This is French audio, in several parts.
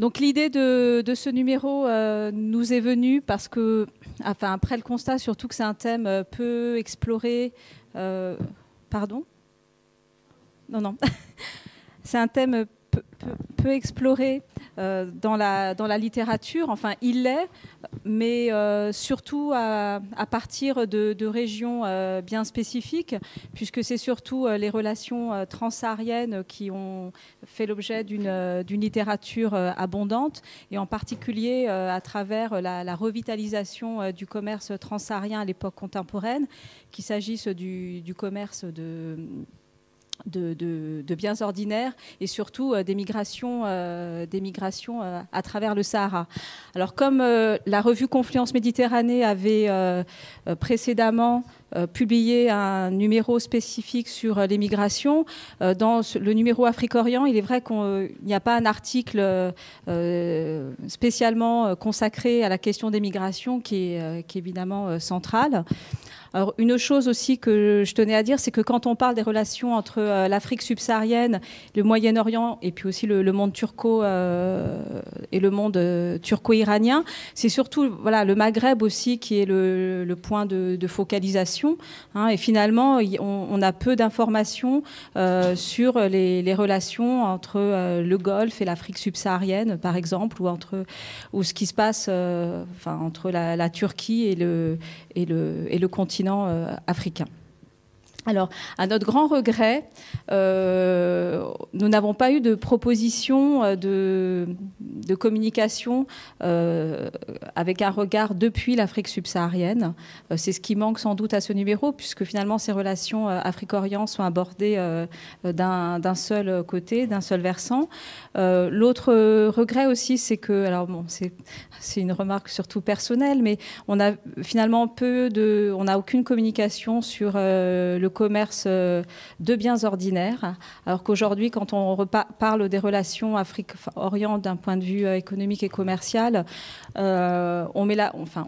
Donc l'idée de ce numéro nous est venue parce que, enfin, après le constat surtout que c'est un thème peu exploré. Pardon ? Non. C'est un thème peu exploré dans la littérature. Enfin, il l'est, mais surtout à partir de régions bien spécifiques, puisque c'est surtout les relations transsahariennes qui ont fait l'objet d'une littérature abondante, et en particulier à travers la revitalisation du commerce transsaharien à l'époque contemporaine, qu'il s'agisse du commerce de biens ordinaires et surtout des migrations à travers le Sahara. Alors comme la revue Confluence Méditerranée avait précédemment publié un numéro spécifique sur les migrations, dans le numéro Afrique-Orient, il est vrai qu'il n'y a pas un article spécialement consacré à la question des migrations qui est évidemment centrale. Alors, une chose aussi que je tenais à dire, c'est que quand on parle des relations entre l'Afrique subsaharienne, le Moyen-Orient et puis aussi le monde turco et le monde turco-iranien, c'est surtout le Maghreb aussi qui est le point de focalisation. Et finalement, on a peu d'informations sur les relations entre le Golfe et l'Afrique subsaharienne, par exemple, ou ce qui se passe entre la Turquie et le continent africain. Alors, à notre grand regret, nous n'avons pas eu de proposition de communication avec un regard depuis l'Afrique subsaharienne. C'est ce qui manque sans doute à ce numéro, puisque finalement ces relations Afrique-Orient sont abordées d'un seul côté, d'un seul versant. L'autre regret aussi, c'est que, alors bon, c'est une remarque surtout personnelle, mais on a finalement on n'a aucune communication sur le commerce de biens ordinaires, alors qu'aujourd'hui, quand on parle des relations Afrique-Orient d'un point de vue économique et commercial, on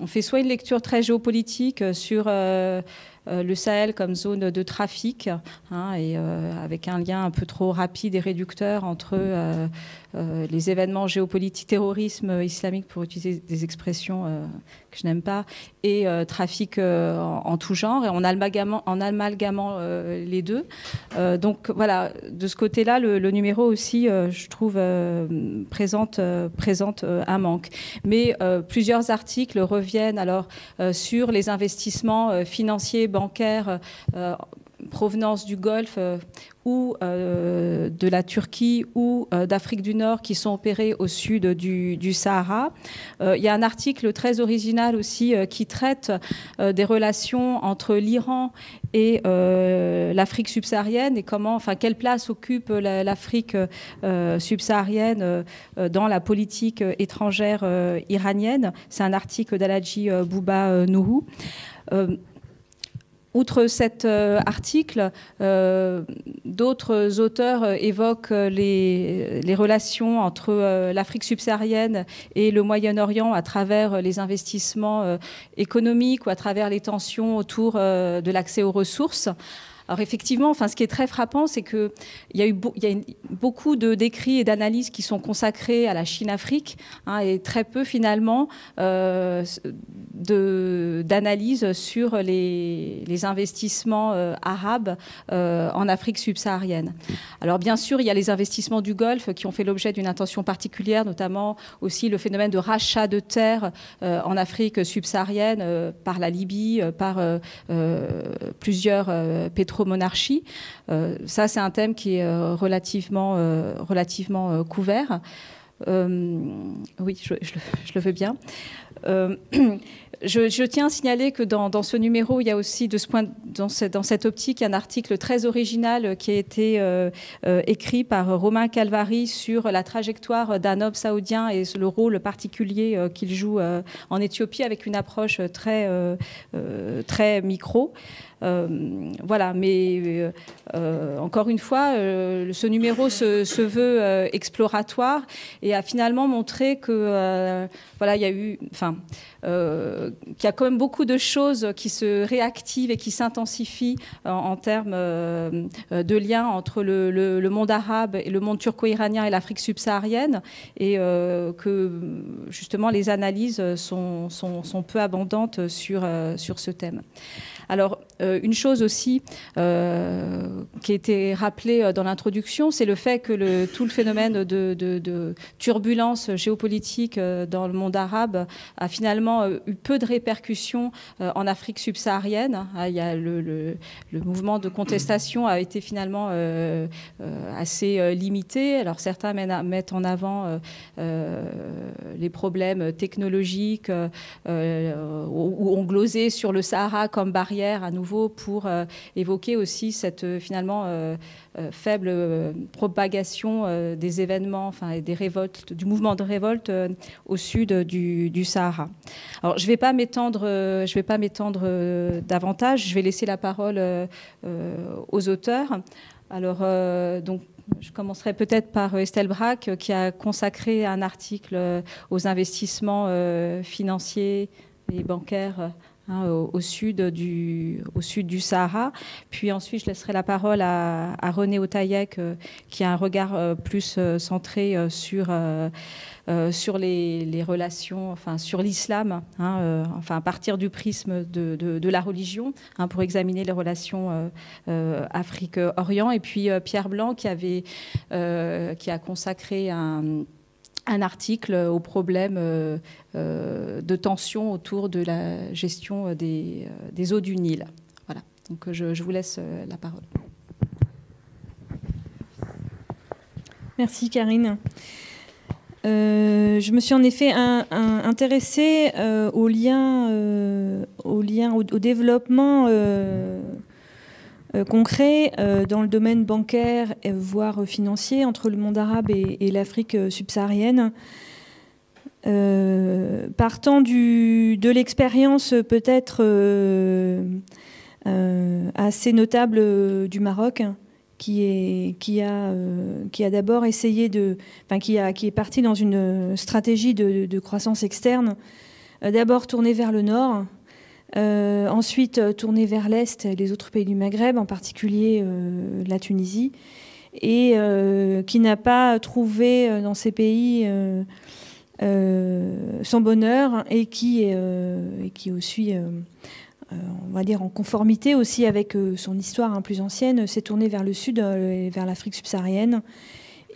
fait soit une lecture très géopolitique sur le Sahel comme zone de trafic, et avec un lien un peu trop rapide et réducteur entre les événements géopolitiques, terrorisme islamique, pour utiliser des expressions que je n'aime pas, et trafic en tout genre, et en amalgamant les deux. Donc voilà, de ce côté-là, le numéro aussi, je trouve, présente un manque. Mais plusieurs articles reviennent alors sur les investissements financiers, bancaires, provenance du Golfe ou de la Turquie ou d'Afrique du Nord qui sont opérés au sud du Sahara. Il y a un article très original aussi qui traite des relations entre l'Iran et l'Afrique subsaharienne et quelle place occupe l'Afrique subsaharienne dans la politique étrangère iranienne. C'est un article d'Aladji Bouba Nouhou. Outre cet article, d'autres auteurs évoquent les relations entre l'Afrique subsaharienne et le Moyen-Orient à travers les investissements économiques ou à travers les tensions autour de l'accès aux ressources. Alors effectivement, ce qui est très frappant, c'est qu'il y a beaucoup d'écrits et d'analyses qui sont consacrés à la Chine-Afrique, et très peu finalement d'analyses sur les investissements arabes en Afrique subsaharienne. Alors bien sûr, il y a les investissements du Golfe qui ont fait l'objet d'une attention particulière, notamment aussi le phénomène de rachat de terres en Afrique subsaharienne par la Libye, par plusieurs pétromonarchies. Ça, c'est un thème qui est relativement couvert. Oui, je le veux bien. Je tiens à signaler que dans ce numéro, il y a aussi, dans cette optique, un article très original qui a été écrit par Romain Calvary sur la trajectoire d'un homme saoudien et le rôle particulier qu'il joue en Éthiopie, avec une approche très micro. Voilà, mais encore une fois, ce numéro se veut exploratoire et et a finalement montré que voilà, il y a eu, enfin, qu'il y a quand même beaucoup de choses qui se réactivent et qui s'intensifient en termes de liens entre le monde arabe et le monde turco-iranien et l'Afrique subsaharienne, et que justement les analyses sont peu abondantes sur ce thème. Alors, une chose aussi qui a été rappelée dans l'introduction, c'est le fait que tout le phénomène de turbulence géopolitique dans le monde arabe a finalement eu peu de répercussions en Afrique subsaharienne. Il y a le mouvement de contestation a été finalement assez limité. Alors, certains mettent en avant les problèmes technologiques ou ont glosé sur le Sahara comme barrière à nouveau pour évoquer aussi cette finalement faible propagation des événements, enfin, et des révoltes, du mouvement de révolte au sud du Sahara. Alors, je ne vais pas m'étendre davantage. Je vais laisser la parole aux auteurs. Alors, donc, je commencerai peut-être par Estelle Braque, qui a consacré un article aux investissements financiers et bancaires au sud du Sahara. Puis ensuite, je laisserai la parole à René Otaïek, qui a un regard plus centré sur les relations, enfin sur l'islam, enfin à partir du prisme de la religion, pour examiner les relations Afrique-Orient. Et puis Pierre Blanc, qui a consacré un article au problème de tension autour de la gestion des eaux du Nil. Voilà. Donc je vous laisse la parole. Merci Karine. Je me suis en effet intéressée au développement concret dans le domaine bancaire, voire financier, entre le monde arabe et l'Afrique subsaharienne. Partant de l'expérience peut-être assez notable du Maroc, qui a d'abord essayé qui est parti dans une stratégie de croissance externe, d'abord tournée vers le nord, ensuite tournée vers l'est, les autres pays du Maghreb, en particulier la Tunisie, et qui n'a pas trouvé dans ces pays son bonheur, et qui aussi, on va dire en conformité aussi avec son histoire plus ancienne, s'est tourné vers le sud, vers l'Afrique subsaharienne.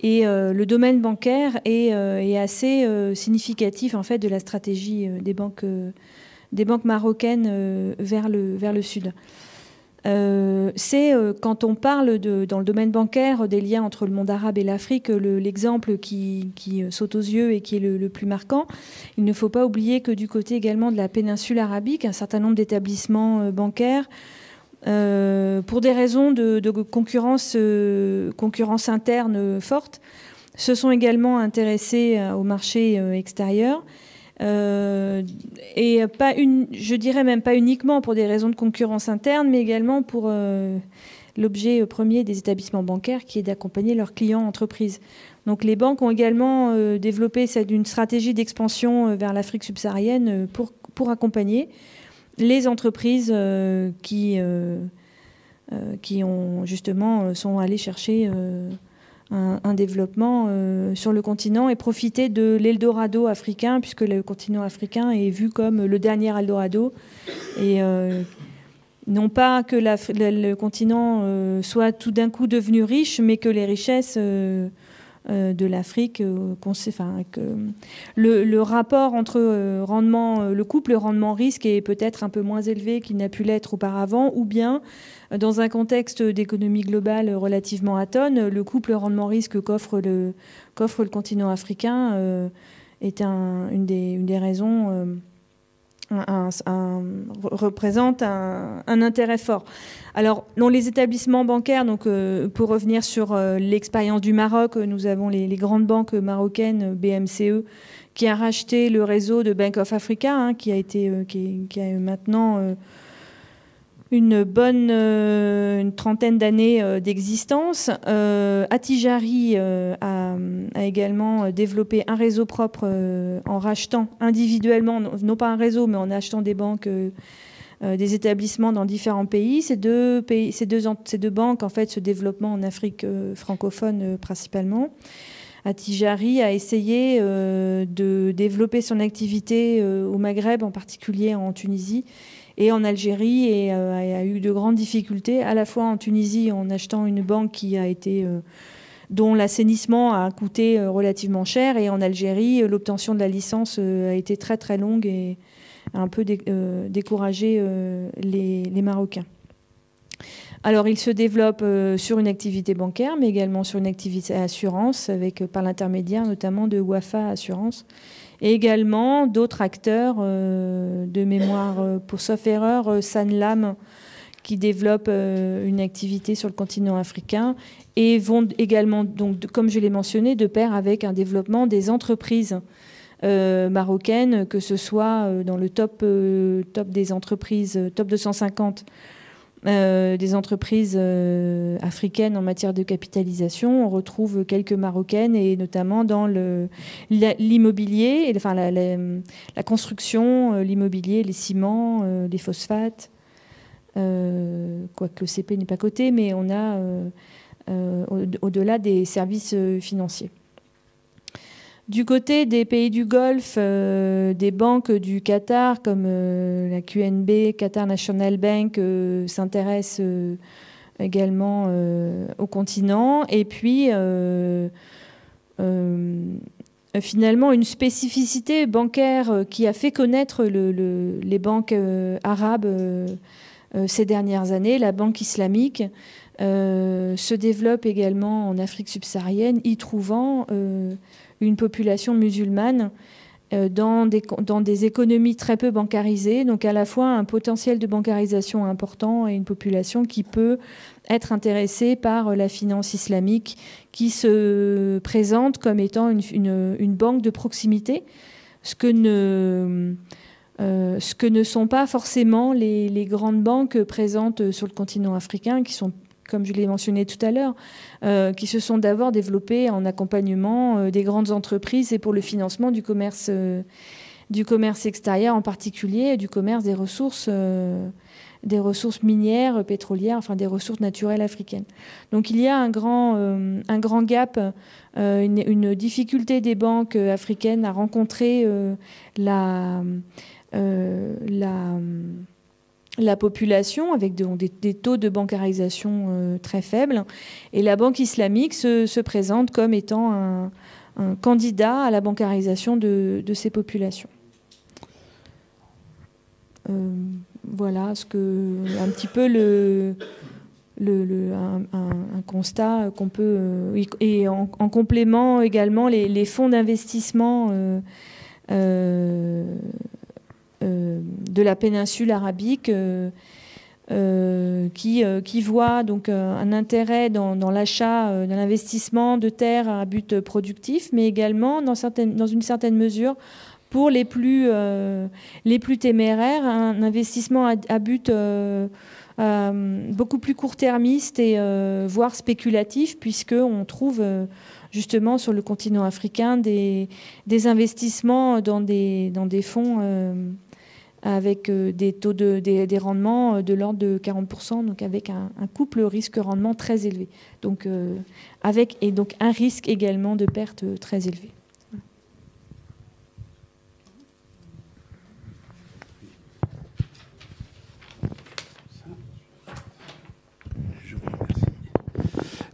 Et le domaine bancaire est assez significatif en fait de la stratégie des banques marocaines vers le sud. C'est quand on parle dans le domaine bancaire des liens entre le monde arabe et l'Afrique, l'exemple qui saute aux yeux et qui est le plus marquant. Il ne faut pas oublier que du côté également de la péninsule arabique, un certain nombre d'établissements bancaires, pour des raisons de concurrence interne forte, se sont également intéressés au marché extérieur. Et je dirais même pas uniquement pour des raisons de concurrence interne, mais également pour l'objet premier des établissements bancaires, qui est d'accompagner leurs clients entreprises. Donc les banques ont également développé une stratégie d'expansion vers l'Afrique subsaharienne pour accompagner les entreprises qui ont justement sont allées chercher un développement sur le continent et profiter de l'Eldorado africain, puisque le continent africain est vu comme le dernier Eldorado. Et non pas que le continent soit tout d'un coup devenu riche, mais que les richesses de l'Afrique, le rapport entre le couple rendement-risque est peut-être un peu moins élevé qu'il n'a pu l'être auparavant, ou bien dans un contexte d'économie globale relativement atone, le couple rendement-risque qu'offre le continent africain est une des raisons, représente un intérêt fort. Alors, dans les établissements bancaires, donc, pour revenir sur l'expérience du Maroc, nous avons les grandes banques marocaines, BMCE, qui a racheté le réseau de Bank of Africa, qui a maintenant une trentaine d'années d'existence. Attijari a également développé un réseau propre en rachetant individuellement, non pas un réseau, mais en achetant des banques, des établissements dans différents pays. Ces deux banques en fait se développent en Afrique francophone principalement. Attijari a essayé de développer son activité au Maghreb, en particulier en Tunisie et en Algérie, et a eu de grandes difficultés, à la fois en Tunisie en achetant une banque qui a été, dont l'assainissement a coûté relativement cher, et en Algérie, l'obtention de la licence a été très très longue et a un peu découragé les Marocains. Alors, il se développe sur une activité bancaire, mais également sur une activité assurance, par l'intermédiaire notamment de Wafa Assurance, et également d'autres acteurs de mémoire, pour sauf erreur, Sanlam, qui développe une activité sur le continent africain, et vont également, donc, comme je l'ai mentionné, de pair avec un développement des entreprises marocaines, que ce soit dans le top des entreprises, top 250 des entreprises africaines en matière de capitalisation. On retrouve quelques marocaines, et notamment dans l'immobilier, enfin la construction, l'immobilier, les ciments, les phosphates, quoique le CP n'est pas coté, mais on a au-delà des services financiers. Du côté des pays du Golfe, des banques du Qatar comme la QNB, Qatar National Bank, s'intéressent également au continent. Et puis, finalement, une spécificité bancaire qui a fait connaître les banques arabes ces dernières années, la banque islamique, se développe également en Afrique subsaharienne, y trouvant une population musulmane dans des économies très peu bancarisées, donc à la fois un potentiel de bancarisation important et une population qui peut être intéressée par la finance islamique, qui se présente comme étant une banque de proximité, ce que ne sont pas forcément les grandes banques présentes sur le continent africain, qui sont, comme je l'ai mentionné tout à l'heure, qui se sont d'abord développées en accompagnement des grandes entreprises et pour le financement du commerce extérieur en particulier, et du commerce des ressources minières, pétrolières, enfin des ressources naturelles africaines. Donc il y a un grand gap, une difficulté des banques africaines à rencontrer la population, avec des taux de bancarisation très faibles. Et la banque islamique se présente comme étant un candidat à la bancarisation de ces populations. Voilà un petit peu un constat qu'on peut... et en complément également, les fonds d'investissement de la péninsule arabique qui voit donc un intérêt dans l'achat, dans l'investissement de terres à but productif, mais également dans une certaine mesure pour les plus téméraires, un investissement à but beaucoup plus court-termiste et voire spéculatif, puisqu'on trouve justement sur le continent africain des investissements dans des fonds avec des taux des rendements de l'ordre de 40%, donc avec un couple risque-rendement très élevé. Donc, donc un risque également de perte très élevé.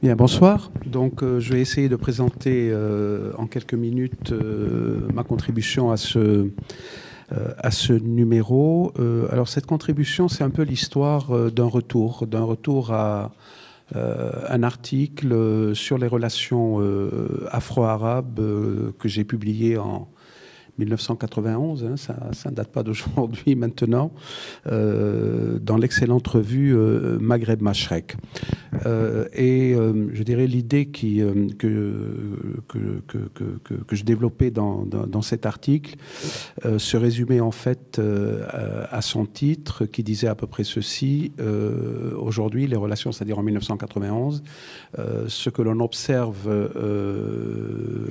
Bien, bonsoir. Donc, je vais essayer de présenter en quelques minutes ma contribution à ce numéro. Alors, cette contribution, c'est un peu l'histoire d'un retour à un article sur les relations afro-arabes que j'ai publié en 1991, hein, ça ne date pas d'aujourd'hui maintenant, dans l'excellente revue Maghreb-Mashrek. Et je dirais l'idée que je développais dans cet article se résumait en fait à son titre qui disait à peu près ceci: aujourd'hui les relations, c'est-à-dire en 1991, ce que l'on observe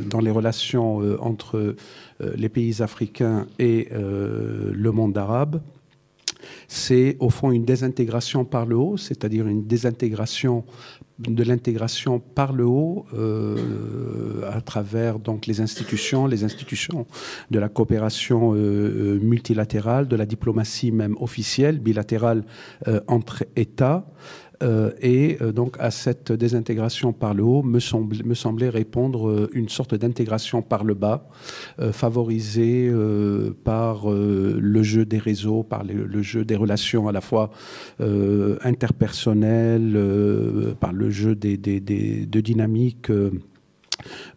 dans les relations entre les pays africains et le monde arabe, c'est au fond une désintégration par le haut, c'est-à-dire une désintégration de l'intégration par le haut à travers donc les institutions de la coopération multilatérale, de la diplomatie même officielle, bilatérale entre États. Et donc à cette désintégration par le haut me semblait répondre une sorte d'intégration par le bas, favorisée par le jeu des réseaux, par le jeu des relations à la fois interpersonnelles, par le jeu de dynamiques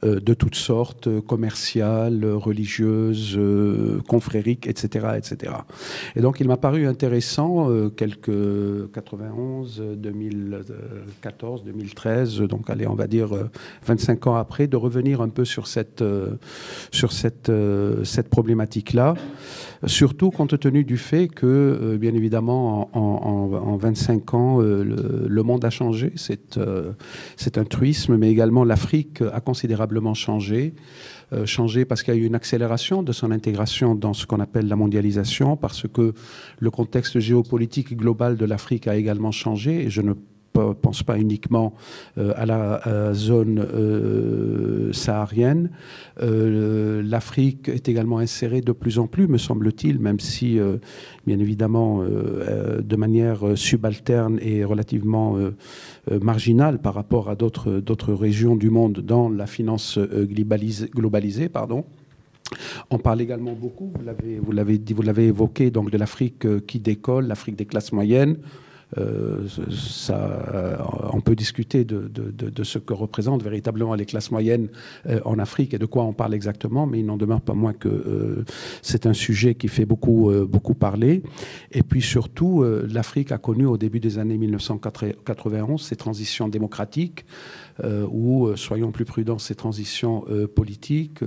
de toutes sortes, commerciales, religieuses, confrériques, etc., etc. Et donc, il m'a paru intéressant, quelques 91, 2014, 2013, donc allez, on va dire 25 ans après, de revenir un peu sur cette problématique-là, surtout compte tenu du fait que, bien évidemment, en 25 ans, le monde a changé, c'est un truisme, mais également l'Afrique a considérablement changé parce qu'il y a eu une accélération de son intégration dans ce qu'on appelle la mondialisation, parce que le contexte géopolitique global de l'Afrique a également changé, et je ne pense pas uniquement à la zone saharienne. L'Afrique est également insérée de plus en plus, me semble-t-il, même si, bien évidemment, de manière subalterne et relativement marginale par rapport à d'autres régions du monde dans la finance globalisée, pardon. On parle également beaucoup, vous l'avez évoqué, donc de l'Afrique qui décolle, l'Afrique des classes moyennes. On peut discuter de ce que représentent véritablement les classes moyennes en Afrique et de quoi on parle exactement, mais il n'en demeure pas moins que c'est un sujet qui fait beaucoup parler. Et puis surtout, l'Afrique a connu au début des années 1991 ces transitions démocratiques, ou, soyons plus prudents, ces transitions politiques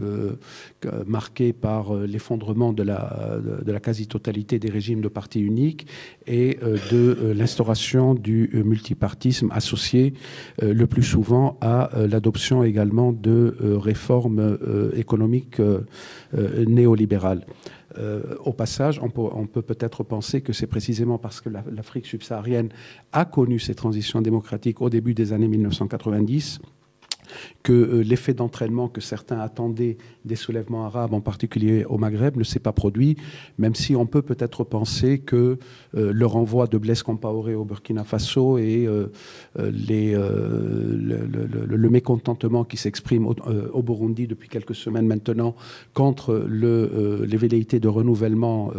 marquées par l'effondrement de la quasi-totalité des régimes de parti unique et de l'instauration du multipartisme associé le plus souvent à l'adoption également de réformes économiques néolibérales. Au passage, on peut peut-être penser que c'est précisément parce que l'Afrique subsaharienne a connu ces transitions démocratiques au début des années 1990 que l'effet d'entraînement que certains attendaient des soulèvements arabes, en particulier au Maghreb, ne s'est pas produit, même si on peut peut-être penser que le renvoi de Blaise Compaoré au Burkina Faso et le mécontentement qui s'exprime au Burundi depuis quelques semaines maintenant contre les velléités de renouvellement,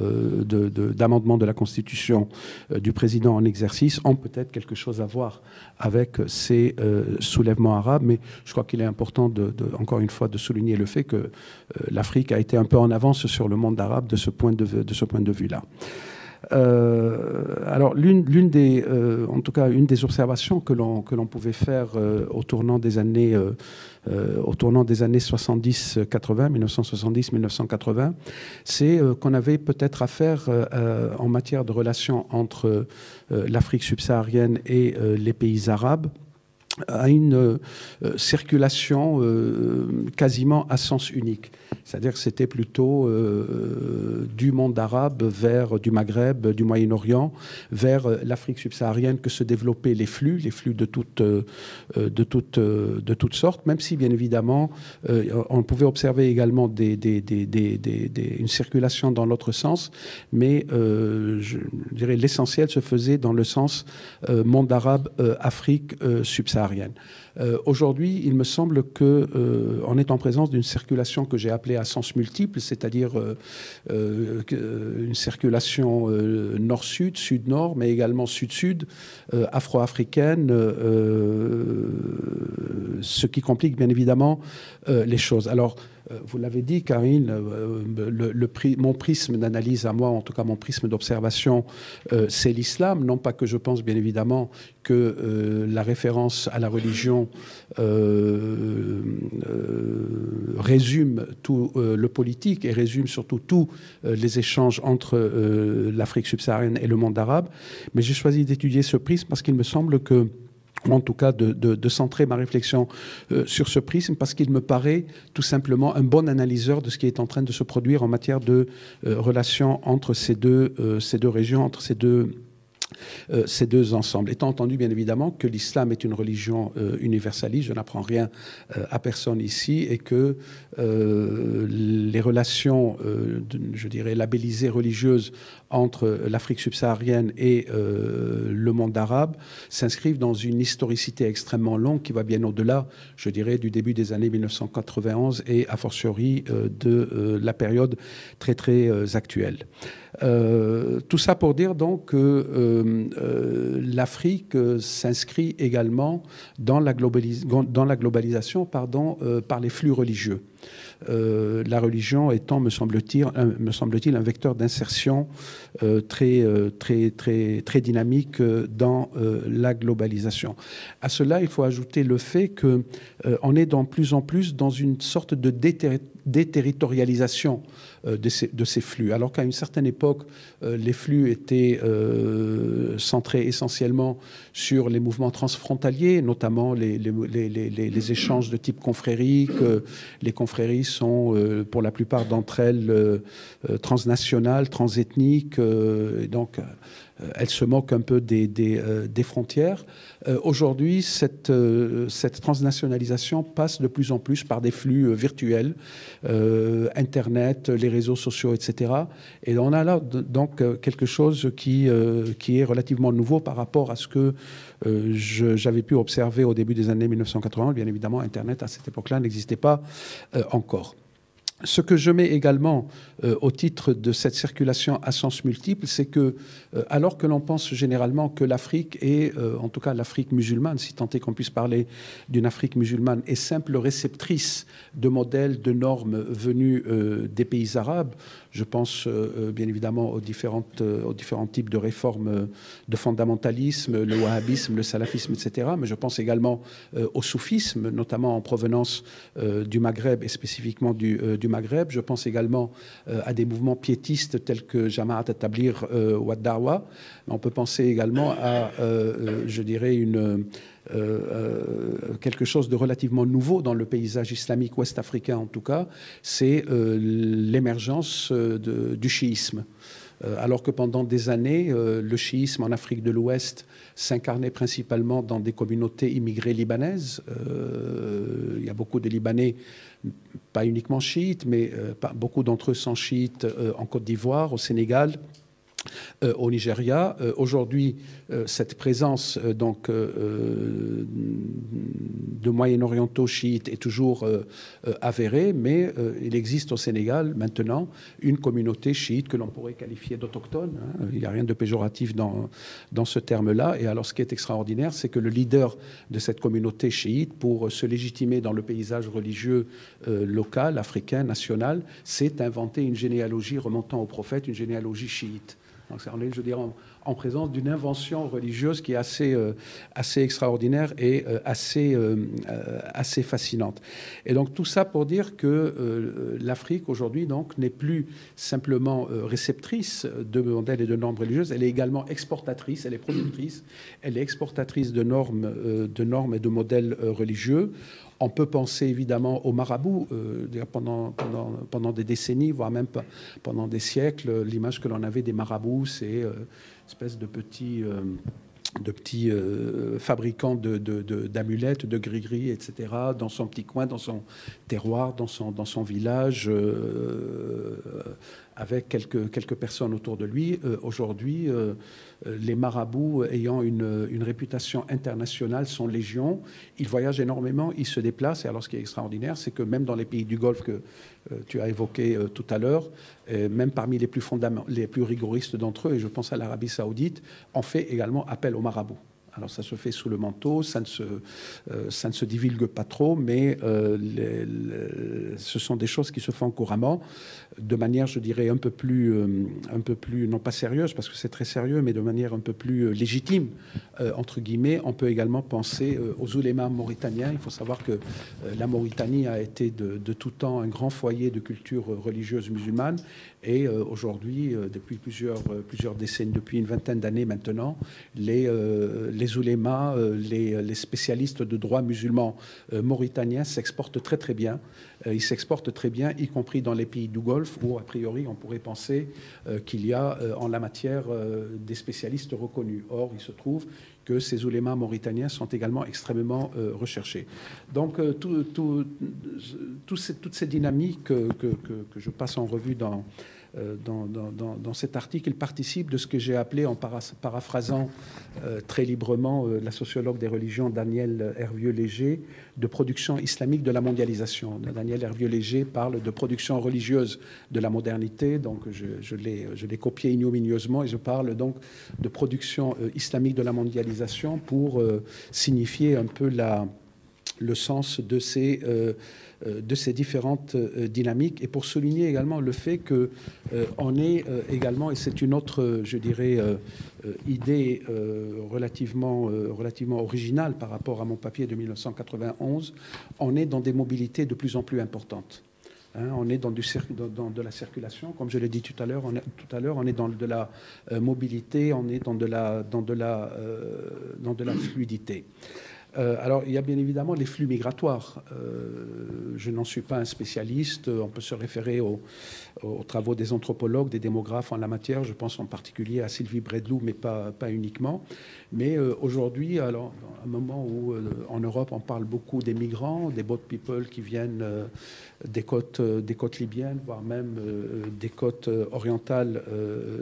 d'amendement de la Constitution du président en exercice ont peut-être quelque chose à voir avec ces soulèvements arabes, mais je crois qu'il est important, encore une fois, de souligner le fait que l'Afrique a été un peu en avance sur le monde arabe de ce point de vue-là. Alors, une des observations que l'on pouvait faire au tournant des années 70-80, 1970-1980, c'est qu'on avait peut-être affaire en matière de relations entre l'Afrique subsaharienne et les pays arabes à une circulation quasiment à sens unique. C'est-à-dire que c'était plutôt du monde arabe du Maghreb, du Moyen-Orient, vers l'Afrique subsaharienne que se développaient les flux de toutes sortes, même si, bien évidemment, on pouvait observer également une circulation dans l'autre sens, mais je dirais l'essentiel se faisait dans le sens monde arabe, Afrique subsaharienne. Aujourd'hui, il me semble qu'on est en présence d'une circulation que j'ai appelée à sens multiple, c'est-à-dire une circulation nord-sud, sud-nord, mais également sud-sud, afro-africaine, ce qui complique bien évidemment les choses. Alors, Vous l'avez dit, Karine, mon prisme d'analyse à moi, en tout cas mon prisme d'observation, c'est l'islam. Non pas que je pense, bien évidemment, que la référence à la religion résume tout le politique et résume surtout tous les échanges entre l'Afrique subsaharienne et le monde arabe. Mais j'ai choisi d'étudier ce prisme parce qu'il me semble que, en tout cas de centrer ma réflexion sur ce prisme, parce qu'il me paraît tout simplement un bon analyseur de ce qui est en train de se produire en matière de relations entre ces deux régions, entre ces deux ensembles. Étant entendu, bien évidemment, que l'islam est une religion universaliste, je n'apprends rien à personne ici, et que les relations, je dirais, labellisées religieuses entre l'Afrique subsaharienne et le monde arabe s'inscrivent dans une historicité extrêmement longue qui va bien au-delà, je dirais, du début des années 1991 et a fortiori de la période très, très actuelle. Tout ça pour dire donc que l'Afrique s'inscrit également dans la globalisation par les flux religieux. La religion étant, me semble-t-il, un vecteur d'insertion très dynamique dans la globalisation. À cela, il faut ajouter le fait qu'on est de plus en plus dans une sorte de déterritorialisation de ces flux. Alors qu'à une certaine époque, les flux étaient centrés essentiellement sur les mouvements transfrontaliers, notamment les échanges de type confrérique. Les confréries sont, pour la plupart d'entre elles, transnationales, transethniques, et donc elles se moquent un peu des frontières. Aujourd'hui, cette transnationalisation passe de plus en plus par des flux virtuels, Internet, les réseaux sociaux, etc. Et on a là donc quelque chose qui est relativement nouveau par rapport à ce que j'avais pu observer au début des années 1980. Bien évidemment, Internet, à cette époque-là, n'existait pas encore. Ce que je mets également au titre de cette circulation à sens multiple, c'est que, alors que l'on pense généralement que l'Afrique est, en tout cas l'Afrique musulmane, si tant est qu'on puisse parler d'une Afrique musulmane, est simple réceptrice de modèles, de normes venus des pays arabes, je pense bien évidemment aux différents types de réformes de fondamentalisme, le wahhabisme, le salafisme, etc. Mais je pense également au soufisme, notamment en provenance du Maghreb et spécifiquement du Maghreb. Je pense également à des mouvements piétistes tels que Jamaat at-Tabligh wa ad-Da'wa. On peut penser également à, je dirais, quelque chose de relativement nouveau dans le paysage islamique ouest-africain en tout cas, c'est l'émergence du chiisme. Alors que pendant des années, le chiisme en Afrique de l'Ouest s'incarnait principalement dans des communautés immigrées libanaises. Il y a beaucoup de Libanais, pas uniquement chiites, mais beaucoup d'entre eux sont chiites en Côte d'Ivoire, au Sénégal, au Nigeria. Aujourd'hui, cette présence de moyen-orientaux chiites est toujours avérée, mais il existe au Sénégal maintenant une communauté chiite que l'on pourrait qualifier d'autochtone. Il n'y a rien de péjoratif dans ce terme-là. Et alors, ce qui est extraordinaire, c'est que le leader de cette communauté chiite, pour se légitimer dans le paysage religieux local, africain, national, s'est inventé une généalogie remontant au prophète, une généalogie chiite. Donc, on est, je dirais, en présence d'une invention religieuse qui est assez extraordinaire et assez fascinante. Et donc, tout ça pour dire que l'Afrique, aujourd'hui, donc, n'est plus simplement réceptrice de modèles et de normes religieuses, elle est également exportatrice, elle est productrice, elle est exportatrice de normes et de modèles religieux. On peut penser évidemment aux marabouts. Pendant des décennies, voire même pendant des siècles, l'image que l'on avait des marabouts, c'est une espèce de petits fabricants d'amulettes, de gris-gris, etc., dans son petit coin, dans son terroir, dans son village, avec quelques personnes autour de lui. Aujourd'hui, les marabouts ayant une réputation internationale sont légion. Ils voyagent énormément, ils se déplacent. Et alors, ce qui est extraordinaire, c'est que même dans les pays du Golfe que tu as évoqué tout à l'heure, même parmi les plus rigoristes d'entre eux, et je pense à l'Arabie saoudite, on fait également appel aux marabouts. Alors ça se fait sous le manteau, ça ne se divulgue pas trop, mais ce sont des choses qui se font couramment, de manière, je dirais, un peu plus, non pas sérieuse, parce que c'est très sérieux, mais de manière un peu plus légitime, entre guillemets. On peut également penser aux oulémas mauritaniens. Il faut savoir que la Mauritanie a été de tout temps un grand foyer de culture religieuse musulmane, et aujourd'hui, depuis plusieurs décennies, depuis une vingtaine d'années maintenant, les oulémas, les spécialistes de droit musulman mauritaniens s'exportent très très bien. Ils s'exportent très bien, y compris dans les pays du Golfe, où a priori on pourrait penser qu'il y a en la matière des spécialistes reconnus. Or, il se trouve que ces oulémas mauritaniens sont également extrêmement recherchés. Donc, toutes ces dynamiques que je passe en revue dans cet article, il participe de ce que j'ai appelé, en paraphrasant très librement la sociologue des religions Daniel Hervieux-Léger, de production islamique de la mondialisation. Daniel Hervieux-Léger parle de production religieuse de la modernité, donc je l'ai copié ignominieusement, et je parle donc de production islamique de la mondialisation pour signifier un peu le sens de ces différentes dynamiques, et pour souligner également le fait qu'on est également, et c'est une autre, je dirais, idée relativement originale par rapport à mon papier de 1991, on est dans des mobilités de plus en plus importantes. On est dans de la circulation, comme je l'ai dit tout à l'heure, on est dans de la mobilité, on est dans de la fluidité. Alors, il y a bien évidemment les flux migratoires. Je n'en suis pas un spécialiste. On peut se référer aux travaux des anthropologues, des démographes en la matière. Je pense en particulier à Sylvie Bredlou, mais pas uniquement. Mais aujourd'hui, alors, à un moment où en Europe, on parle beaucoup des migrants, des boat people qui viennent des côtes libyennes, voire même des côtes orientales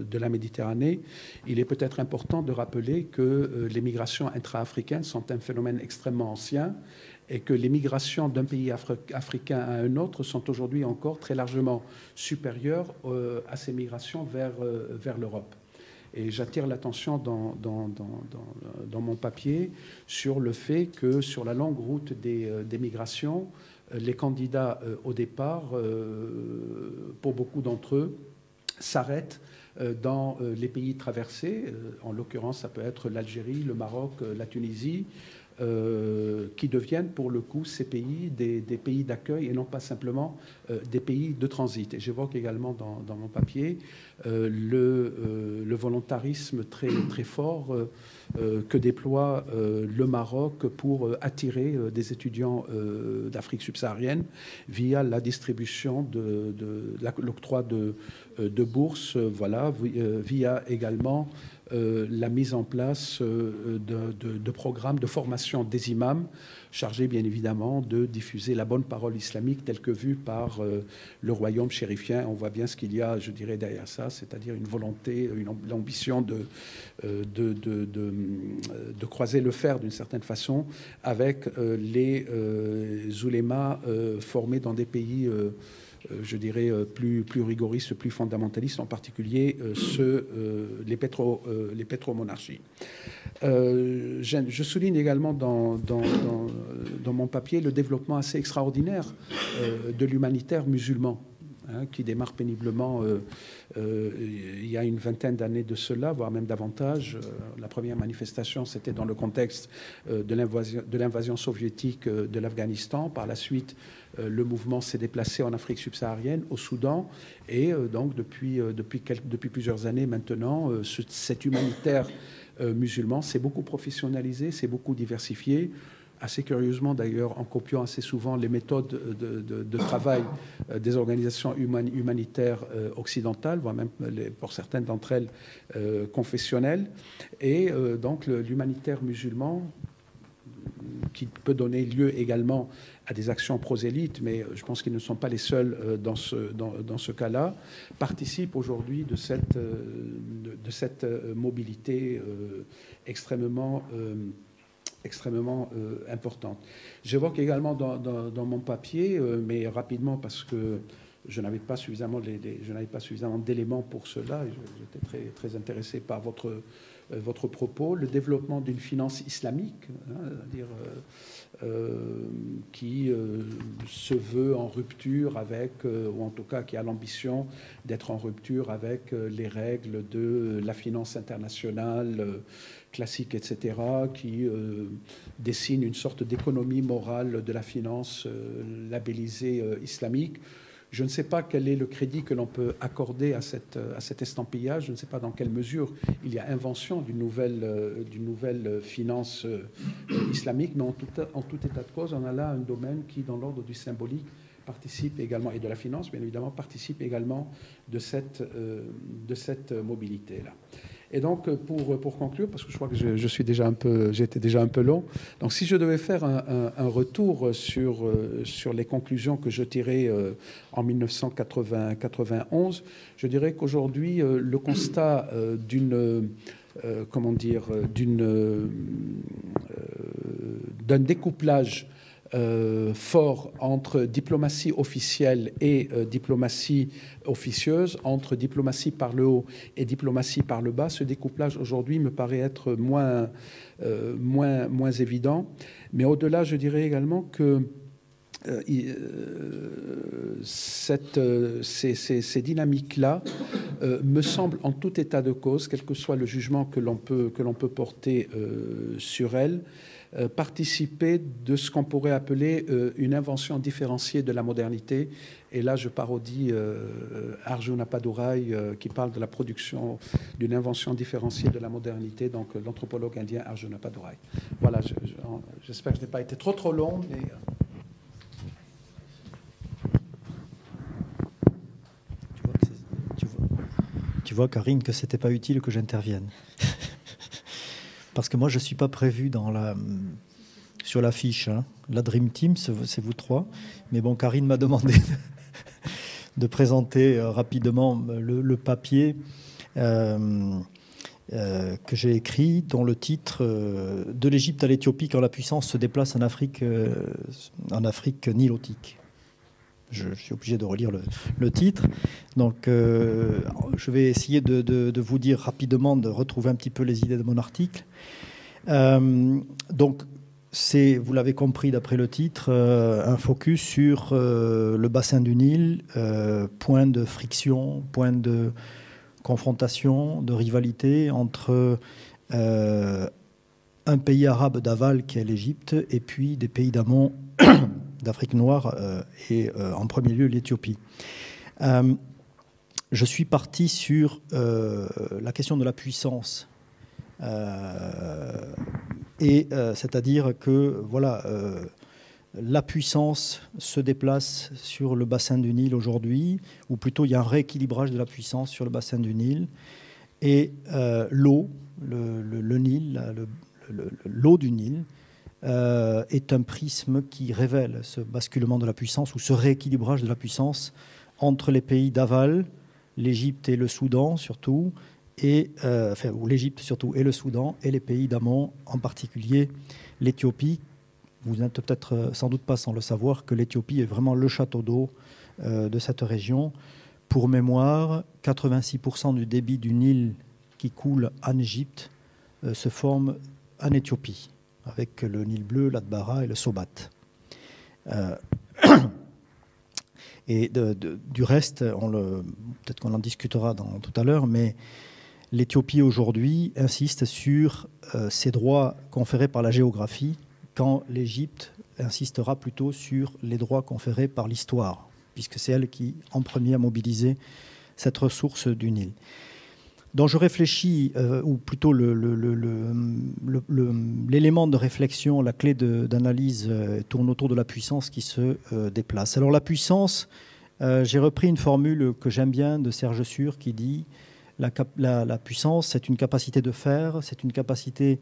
de la Méditerranée, il est peut-être important de rappeler que les migrations intra-africaines sont un phénomène extrêmement ancien, et que les migrations d'un pays africain à un autre sont aujourd'hui encore très largement supérieures à ces migrations vers l'Europe. Et j'attire l'attention dans mon papier sur le fait que sur la longue route des migrations, les candidats au départ, pour beaucoup d'entre eux, s'arrêtent dans les pays traversés. En l'occurrence, ça peut être l'Algérie, le Maroc, la Tunisie, qui deviennent pour le coup ces pays des pays d'accueil et non pas simplement des pays de transit. Et j'évoque également dans mon papier le volontarisme très, très fort que déploie le Maroc pour attirer des étudiants d'Afrique subsaharienne via la distribution l'octroi de bourses, voilà, via également la mise en place de programmes de formation des imams chargés bien évidemment de diffuser la bonne parole islamique telle que vue par le royaume chérifien. On voit bien ce qu'il y a, je dirais, derrière ça, c'est-à-dire une volonté, l'ambition de croiser le fer d'une certaine façon avec les oulémas formés dans des pays je dirais, plus rigoristes, plus fondamentalistes, en particulier les pétromonarchies. Je souligne également dans mon papier le développement assez extraordinaire de l'humanitaire musulman, qui démarre péniblement il y a une vingtaine d'années de cela, voire même davantage. La première manifestation, c'était dans le contexte de l'invasion soviétique de l'Afghanistan. Par la suite, le mouvement s'est déplacé en Afrique subsaharienne, au Soudan, et donc depuis plusieurs années maintenant, cet humanitaire musulman s'est beaucoup professionnalisé, s'est beaucoup diversifié. Assez curieusement d'ailleurs, en copiant assez souvent les méthodes de travail des organisations humanitaires occidentales, voire même pour certaines d'entre elles confessionnelles. Et donc l'humanitaire musulman, qui peut donner lieu également à des actions prosélytes, mais je pense qu'ils ne sont pas les seuls dans ce cas-là, participe aujourd'hui de cette mobilité extrêmement importante. J'évoque également dans mon papier, mais rapidement parce que je n'avais pas suffisamment d'éléments pour cela, et j'étais très, très intéressé par votre votre propos, le développement d'une finance islamique, c'est-à-dire qui se veut en rupture avec, ou en tout cas qui a l'ambition d'être en rupture avec les règles de la finance internationale classique, etc., qui dessine une sorte d'économie morale de la finance labellisée islamique. Je ne sais pas quel est le crédit que l'on peut accorder à cet estampillage. Je ne sais pas dans quelle mesure il y a invention d'une nouvelle finance islamique, mais en tout état de cause, on a là un domaine qui, dans l'ordre du symbolique, participe également, et de la finance, bien évidemment, participe également de cette mobilité-là. Et donc, pour conclure, parce que je crois que j'ai été déjà un peu long, donc si je devais faire un retour sur les conclusions que je tirais en 1991, je dirais qu'aujourd'hui, le constat d'un découplage fort entre diplomatie officielle et diplomatie officieuse, entre diplomatie par le haut et diplomatie par le bas. Ce découplage aujourd'hui me paraît être moins évident. Mais au-delà, je dirais également que ces dynamiques-là me semblent en tout état de cause, quel que soit le jugement que l'on peut porter sur elles, participer de ce qu'on pourrait appeler une invention différenciée de la modernité. Et là, je parodie Arjuna Padurai qui parle de la production d'une invention différenciée de la modernité, donc l'anthropologue indien Arjuna Padurai. Voilà, j'espère que je n'ai pas été trop long. Mais... Tu vois, Karine, que c'était pas utile que j'intervienne. Parce que moi, je ne suis pas prévu sur l'affiche. Hein. La Dream Team, c'est vous trois. Mais bon, Karine m'a demandé de présenter rapidement le papier que j'ai écrit, dont le titre « De l'Égypte à l'Éthiopie, quand la puissance se déplace en Afrique nilotique ». Je suis obligé de relire le titre. Donc, je vais essayer de vous dire rapidement, de retrouver un petit peu les idées de mon article. Donc, c'est, vous l'avez compris d'après le titre, un focus sur le bassin du Nil, point de friction, point de confrontation, de rivalité entre un pays arabe d'aval qui est l'Égypte et puis des pays d'amont d'Afrique noire et en premier lieu l'Éthiopie. Je suis parti sur la question de la puissance, c'est-à-dire que voilà, la puissance se déplace sur le bassin du Nil aujourd'hui, ou plutôt il y a un rééquilibrage de la puissance sur le bassin du Nil, et l'eau, le Nil, l'eau du Nil, est un prisme qui révèle ce basculement de la puissance ou ce rééquilibrage de la puissance entre les pays d'aval, l'Égypte et le Soudan surtout, ou l'Égypte surtout et le Soudan, et les pays d'amont, en particulier l'Éthiopie. Vous n'êtes peut-être sans doute pas sans le savoir que l'Éthiopie est vraiment le château d'eau de cette région. Pour mémoire, 86% du débit du Nil qui coule en Égypte se forme en Éthiopie, avec le Nil bleu, l'Atbara et le Sobat. Et du reste, peut-être qu'on en discutera tout à l'heure, mais l'Éthiopie aujourd'hui insiste sur ses droits conférés par la géographie, quand l'Égypte insistera plutôt sur les droits conférés par l'histoire, puisque c'est elle qui, en premier, a mobilisé cette ressource du Nil. Donc je réfléchis, ou plutôt l'élément de réflexion, la clé d'analyse tourne autour de la puissance qui se déplace. Alors la puissance, j'ai repris une formule que j'aime bien de Serge Sûr qui dit la puissance, c'est une capacité de faire, c'est une capacité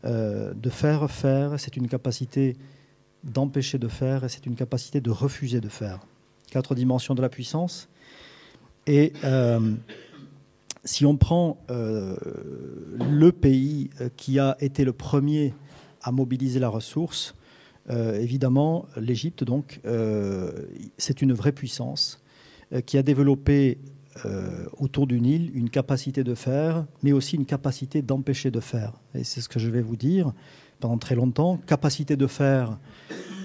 de faire, c'est une capacité d'empêcher de faire et c'est une capacité de refuser de faire. 4 dimensions de la puissance. Et si on prend le pays qui a été le premier à mobiliser la ressource, évidemment, l'Égypte, donc, c'est une vraie puissance qui a développé autour du Nil une capacité de faire, mais aussi une capacité d'empêcher de faire. Et c'est ce que je vais vous dire pendant très longtemps. Capacité de faire,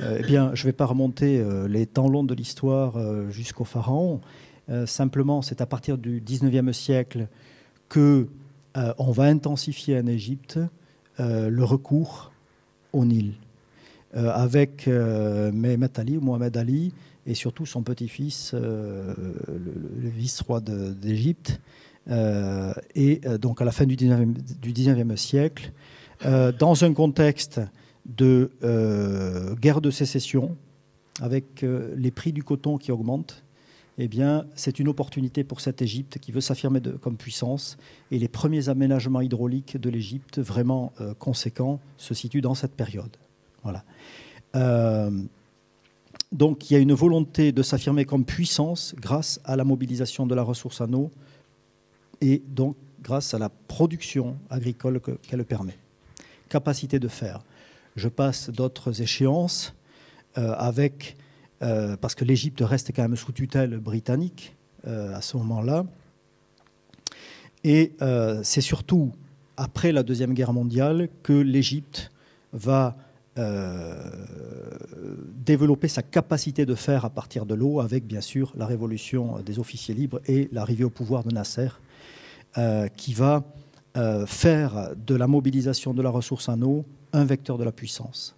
eh bien, je ne vais pas remonter les temps longs de l'histoire jusqu'au pharaon. Simplement, c'est à partir du 19e siècle qu'on va intensifier en Égypte le recours au Nil, avec Mehmet Ali, ou Mohamed Ali, et surtout son petit-fils, le vice-roi d'Égypte, et donc à la fin du 19e siècle, dans un contexte de guerre de sécession, avec les prix du coton qui augmentent, eh bien, c'est une opportunité pour cette Égypte qui veut s'affirmer comme puissance. Et les premiers aménagements hydrauliques de l'Égypte, vraiment conséquents, se situent dans cette période. Voilà. Donc, il y a une volonté de s'affirmer comme puissance grâce à la mobilisation de la ressource en eau et donc grâce à la production agricole qu'elle permet. Capacité de faire. Je passe d'autres échéances avec... parce que l'Égypte reste quand même sous tutelle britannique à ce moment-là. Et c'est surtout après la Deuxième Guerre mondiale que l'Égypte va développer sa capacité de faire à partir de l'eau, avec bien sûr la révolution des officiers libres et l'arrivée au pouvoir de Nasser, qui va faire de la mobilisation de la ressource en eau un vecteur de la puissance.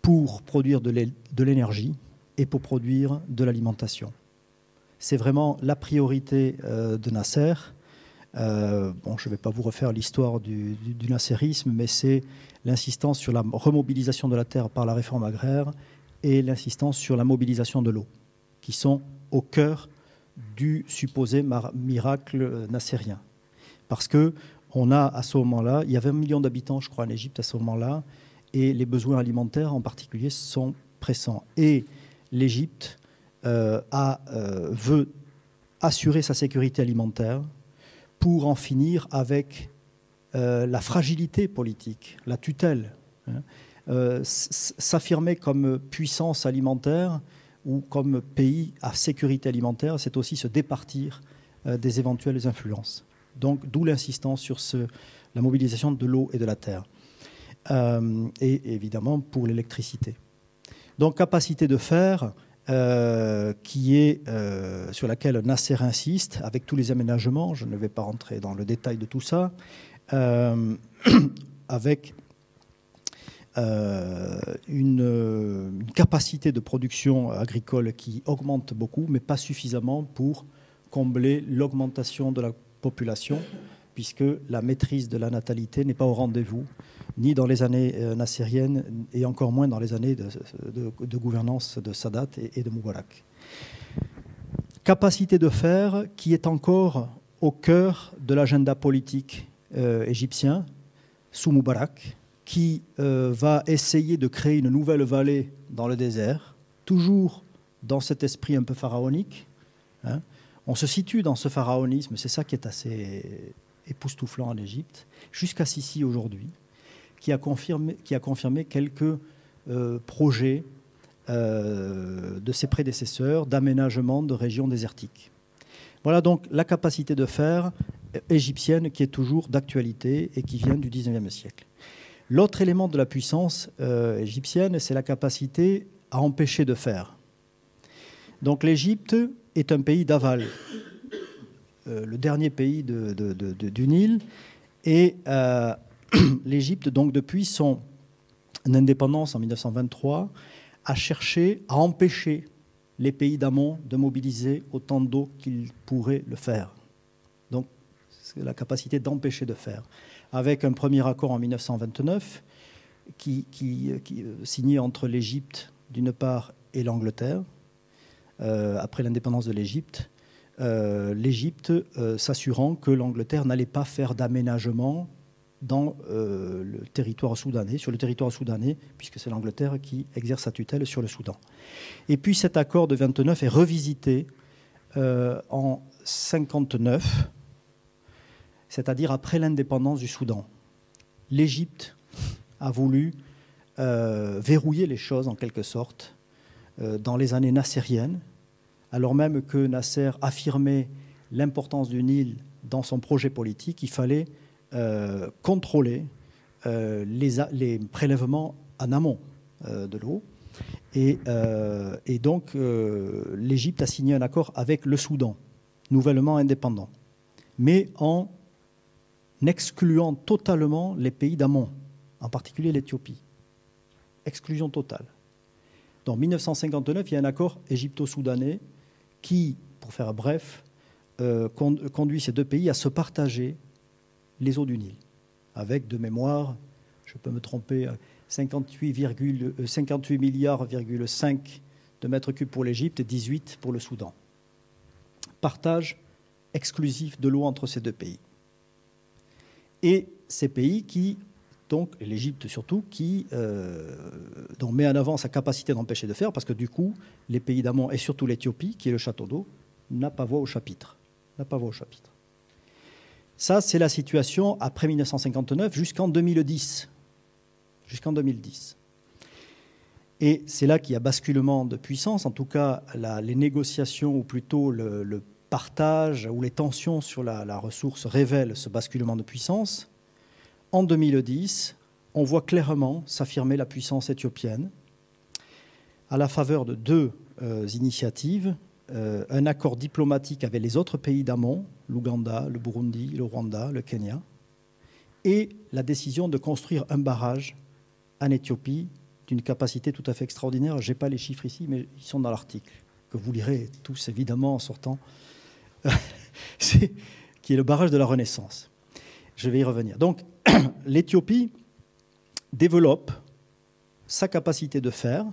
Pour produire de l'énergie et pour produire de l'alimentation. C'est vraiment la priorité de Nasser. Bon, je ne vais pas vous refaire l'histoire du nasserisme, mais c'est l'insistance sur la remobilisation de la terre par la réforme agraire et l'insistance sur la mobilisation de l'eau, qui sont au cœur du supposé miracle nassérien. Parce qu'on a à ce moment-là, il y avait 1 million d'habitants, je crois, en Égypte à ce moment-là, et les besoins alimentaires en particulier sont pressants. Et l'Égypte veut assurer sa sécurité alimentaire pour en finir avec la fragilité politique, la tutelle. S'affirmer comme puissance alimentaire ou comme pays à sécurité alimentaire, c'est aussi se départir des éventuelles influences. Donc, d'où l'insistance sur la mobilisation de l'eau et de la terre. Et évidemment pour l'électricité. Donc capacité de faire qui est sur laquelle Nasser insiste avec tous les aménagements, je ne vais pas rentrer dans le détail de tout ça, avec une capacité de production agricole qui augmente beaucoup, mais pas suffisamment pour combler l'augmentation de la population, puisque la maîtrise de la natalité n'est pas au rendez-vous, ni dans les années nassériennes, et encore moins dans les années de gouvernance de Sadat et de Moubarak. Capacité de faire qui est encore au cœur de l'agenda politique égyptien, sous Moubarak, qui va essayer de créer une nouvelle vallée dans le désert, toujours dans cet esprit un peu pharaonique. Hein. On se situe dans ce pharaonisme, c'est ça qui est assez époustouflant en Égypte, jusqu'à Sissi aujourd'hui, qui a confirmé quelques projets de ses prédécesseurs d'aménagement de régions désertiques. Voilà donc la capacité de faire égyptienne qui est toujours d'actualité et qui vient du XIXe siècle. L'autre élément de la puissance égyptienne, c'est la capacité à empêcher de faire. Donc l'Égypte est un pays d'aval, le dernier pays du Nil, et l'Égypte, donc depuis son indépendance en 1923, a cherché à empêcher les pays d'amont de mobiliser autant d'eau qu'ils pourraient le faire. Donc c'est la capacité d'empêcher de faire. Avec un premier accord en 1929 qui signé entre l'Égypte d'une part et l'Angleterre, après l'indépendance de l'Égypte, l'Égypte s'assurant que l'Angleterre n'allait pas faire d'aménagement dans le territoire soudanais, sur le territoire soudanais, puisque c'est l'Angleterre qui exerce sa tutelle sur le Soudan. Et puis cet accord de 29 est revisité en 59, c'est-à-dire après l'indépendance du Soudan. L'Égypte a voulu verrouiller les choses en quelque sorte dans les années nassériennes, alors même que Nasser affirmait l'importance du Nil dans son projet politique, il fallait contrôler les prélèvements en amont de l'eau. Et donc, l'Égypte a signé un accord avec le Soudan, nouvellement indépendant, mais en excluant totalement les pays d'amont, en particulier l'Éthiopie. Exclusion totale. En 1959, il y a un accord égypto-soudanais qui, pour faire bref, conduit ces deux pays à se partager les eaux du Nil, avec, de mémoire, je peux me tromper, 58 milliards de mètres cubes pour l'Égypte et 18 pour le Soudan. Partage exclusif de l'eau entre ces deux pays. Et ces pays qui, donc l'Égypte surtout, qui donc met en avant sa capacité d'empêcher de faire, parce que du coup, les pays d'amont et surtout l'Éthiopie, qui est le château d'eau, n'a pas voix au chapitre. Ça, c'est la situation après 1959 jusqu'en 2010. Et c'est là qu'il y a basculement de puissance, en tout cas les négociations, ou plutôt le partage ou les tensions sur la ressource révèlent ce basculement de puissance. En 2010, on voit clairement s'affirmer la puissance éthiopienne à la faveur de deux initiatives, un accord diplomatique avec les autres pays d'amont, l'Ouganda, le Burundi, le Rwanda, le Kenya, et la décision de construire un barrage en Éthiopie d'une capacité tout à fait extraordinaire. Je n'ai pas les chiffres ici, mais ils sont dans l'article, que vous lirez tous évidemment en sortant, qui est le barrage de la Renaissance. Je vais y revenir. Donc, l'Éthiopie développe sa capacité de faire,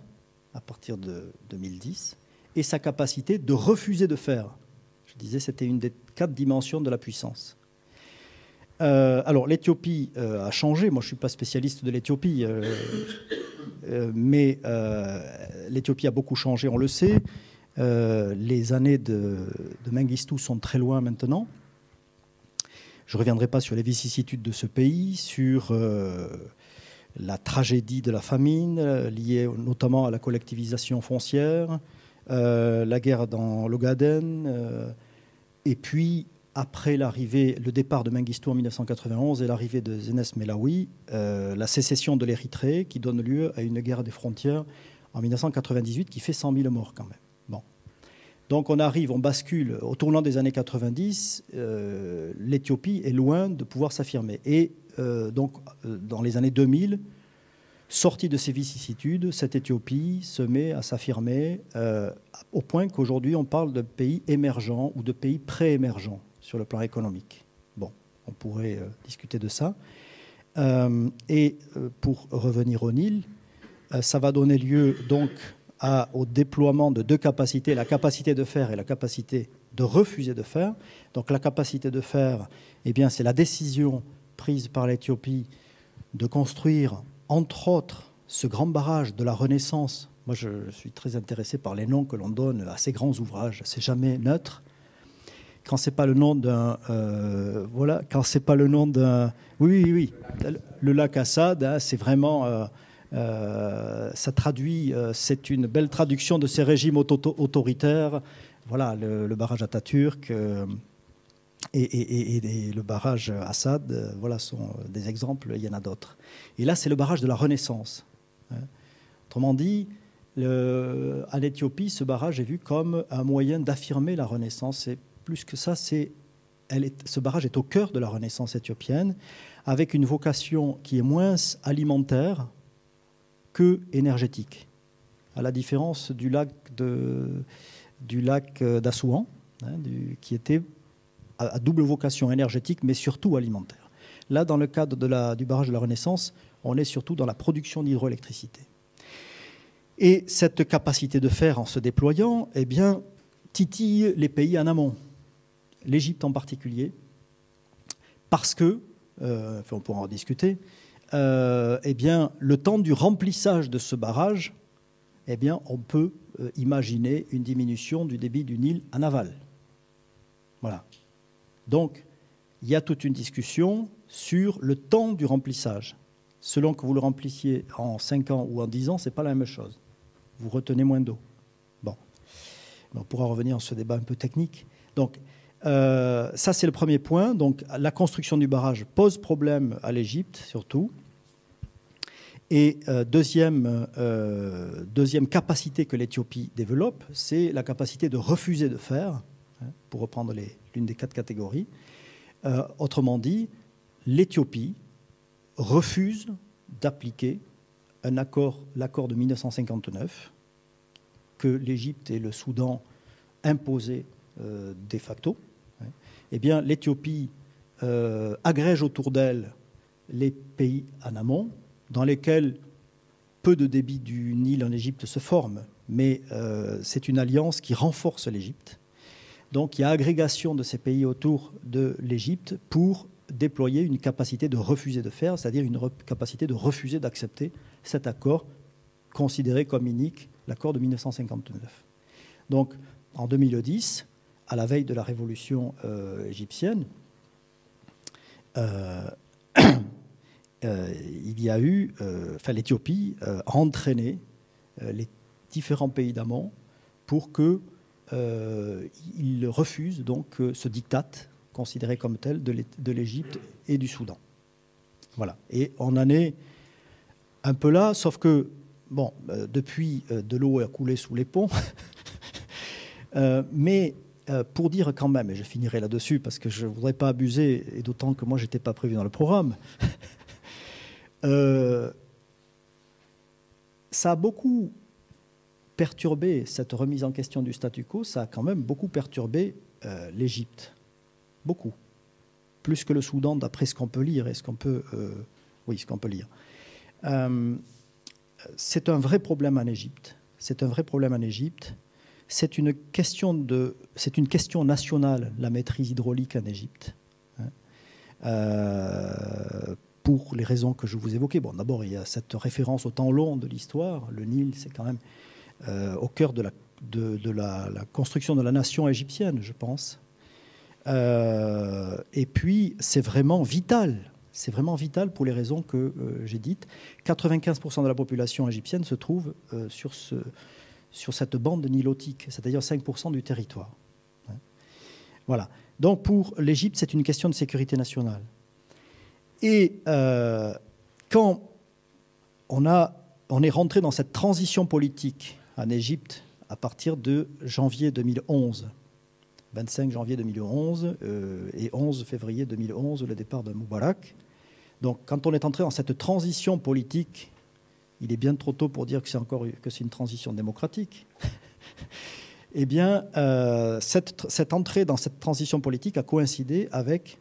à partir de 2010, et sa capacité de refuser de faire. Je disais, c'était une des 4 dimensions de la puissance. Alors, l'Éthiopie a changé. Moi, je ne suis pas spécialiste de l'Éthiopie, mais l'Éthiopie a beaucoup changé, on le sait. Les années de Mengistu sont très loin maintenant. Je ne reviendrai pas sur les vicissitudes de ce pays, sur la tragédie de la famine, liée notamment à la collectivisation foncière, la guerre dans l'Ogaden, et puis après le départ de Mengistu en 1991 et l'arrivée de Zénès Melawi, la sécession de l'Érythrée qui donne lieu à une guerre des frontières en 1998 qui fait 100 000 morts quand même. Bon. Donc on bascule au tournant des années 90, l'Éthiopie est loin de pouvoir s'affirmer. Et donc dans les années 2000, sortie de ces vicissitudes, cette Éthiopie se met à s'affirmer au point qu'aujourd'hui on parle de pays émergents ou de pays pré-émergents sur le plan économique. Bon, on pourrait discuter de ça. Et pour revenir au Nil, ça va donner lieu donc au déploiement de 2 capacités, la capacité de faire et la capacité de refuser de faire. Donc la capacité de faire, eh bien, c'est la décision prise par l'Éthiopie de construire, entre autres, ce grand barrage de la Renaissance. Moi, je suis très intéressé par les noms que l'on donne à ces grands ouvrages. C'est jamais neutre. Quand c'est pas le nom d'un, voilà, quand c'est pas le nom d'un, oui, le lac Assad, hein, c'est vraiment, ça traduit, c'est une belle traduction de ces régimes autoritaires. Voilà, le barrage Atatürk et le barrage Assad, voilà, sont des exemples. Il y en a d'autres. Et là, c'est le barrage de la Renaissance. Hein. Autrement dit, en Éthiopie, ce barrage est vu comme un moyen d'affirmer la Renaissance. Et plus que ça, ce barrage est au cœur de la Renaissance éthiopienne, avec une vocation qui est moins alimentaire que énergétique, à la différence du lac d'Assouan, hein, qui était à double vocation énergétique, mais surtout alimentaire. Là, dans le cadre du barrage de la Renaissance, on est surtout dans la production d'hydroélectricité. Et cette capacité de faire en se déployant, eh bien, titille les pays en amont, l'Égypte en particulier, parce que, on pourra en discuter, eh bien, le temps du remplissage de ce barrage, eh bien, on peut imaginer une diminution du débit du Nil en aval. Voilà. Donc, il y a toute une discussion sur le temps du remplissage. Selon que vous le remplissiez en 5 ans ou en 10 ans, ce n'est pas la même chose. Vous retenez moins d'eau. Bon. On pourra revenir sur ce débat un peu technique. Donc, ça, c'est le premier point. Donc, la construction du barrage pose problème à l'Égypte, surtout. Et deuxième capacité que l'Éthiopie développe, c'est la capacité de refuser de faire, pour reprendre l'une des 4 catégories. Autrement dit, l'Éthiopie refuse d'appliquer l'accord de 1959 que l'Égypte et le Soudan imposaient de facto. Eh bien, l'Éthiopie agrège autour d'elle les pays en amont, dans lesquels peu de débit du Nil en Égypte se forment, mais c'est une alliance qui renforce l'Égypte. Donc il y a agrégation de ces pays autour de l'Égypte pour déployer une capacité de refuser de faire, c'est-à-dire une capacité de refuser d'accepter cet accord considéré comme inique, l'accord de 1959. Donc en 2010, à la veille de la révolution égyptienne, il y a eu, l'Éthiopie a entraîné les différents pays d'amont pour qu'ils refusent donc ce diktat considéré comme tel de l'Égypte et du Soudan. Voilà. Et on en est un peu là, sauf que, bon, depuis, de l'eau a coulé sous les ponts. Mais pour dire quand même, et je finirai là-dessus parce que je ne voudrais pas abuser, et d'autant que moi, je n'étais pas prévu dans le programme, ça a beaucoup perturbé cette remise en question du statu quo, ça a quand même beaucoup perturbé l'Égypte. Beaucoup. Plus que le Soudan, d'après ce qu'on peut lire et ce qu'on peut lire. C'est un vrai problème en Égypte. C'est un vrai problème en Égypte. C'est une question nationale, la maîtrise hydraulique en Égypte. Pour les raisons que je vous évoquais. Bon, d'abord, il y a cette référence au temps long de l'histoire. Le Nil, c'est quand même au cœur de la construction de la nation égyptienne, je pense. Et puis, c'est vraiment vital. C'est vraiment vital pour les raisons que j'ai dites. 95% de la population égyptienne se trouve sur cette bande nilotique, c'est-à-dire 5% du territoire. Voilà. Donc, pour l'Égypte, c'est une question de sécurité nationale. Et quand on est rentré dans cette transition politique en Égypte à partir de janvier 2011, 25 janvier 2011 et 11 février 2011, le départ de Moubarak. Donc quand on est entré dans cette transition politique, il est bien trop tôt pour dire que c'est une transition démocratique. Eh bien, cette entrée dans cette transition politique a coïncidé avec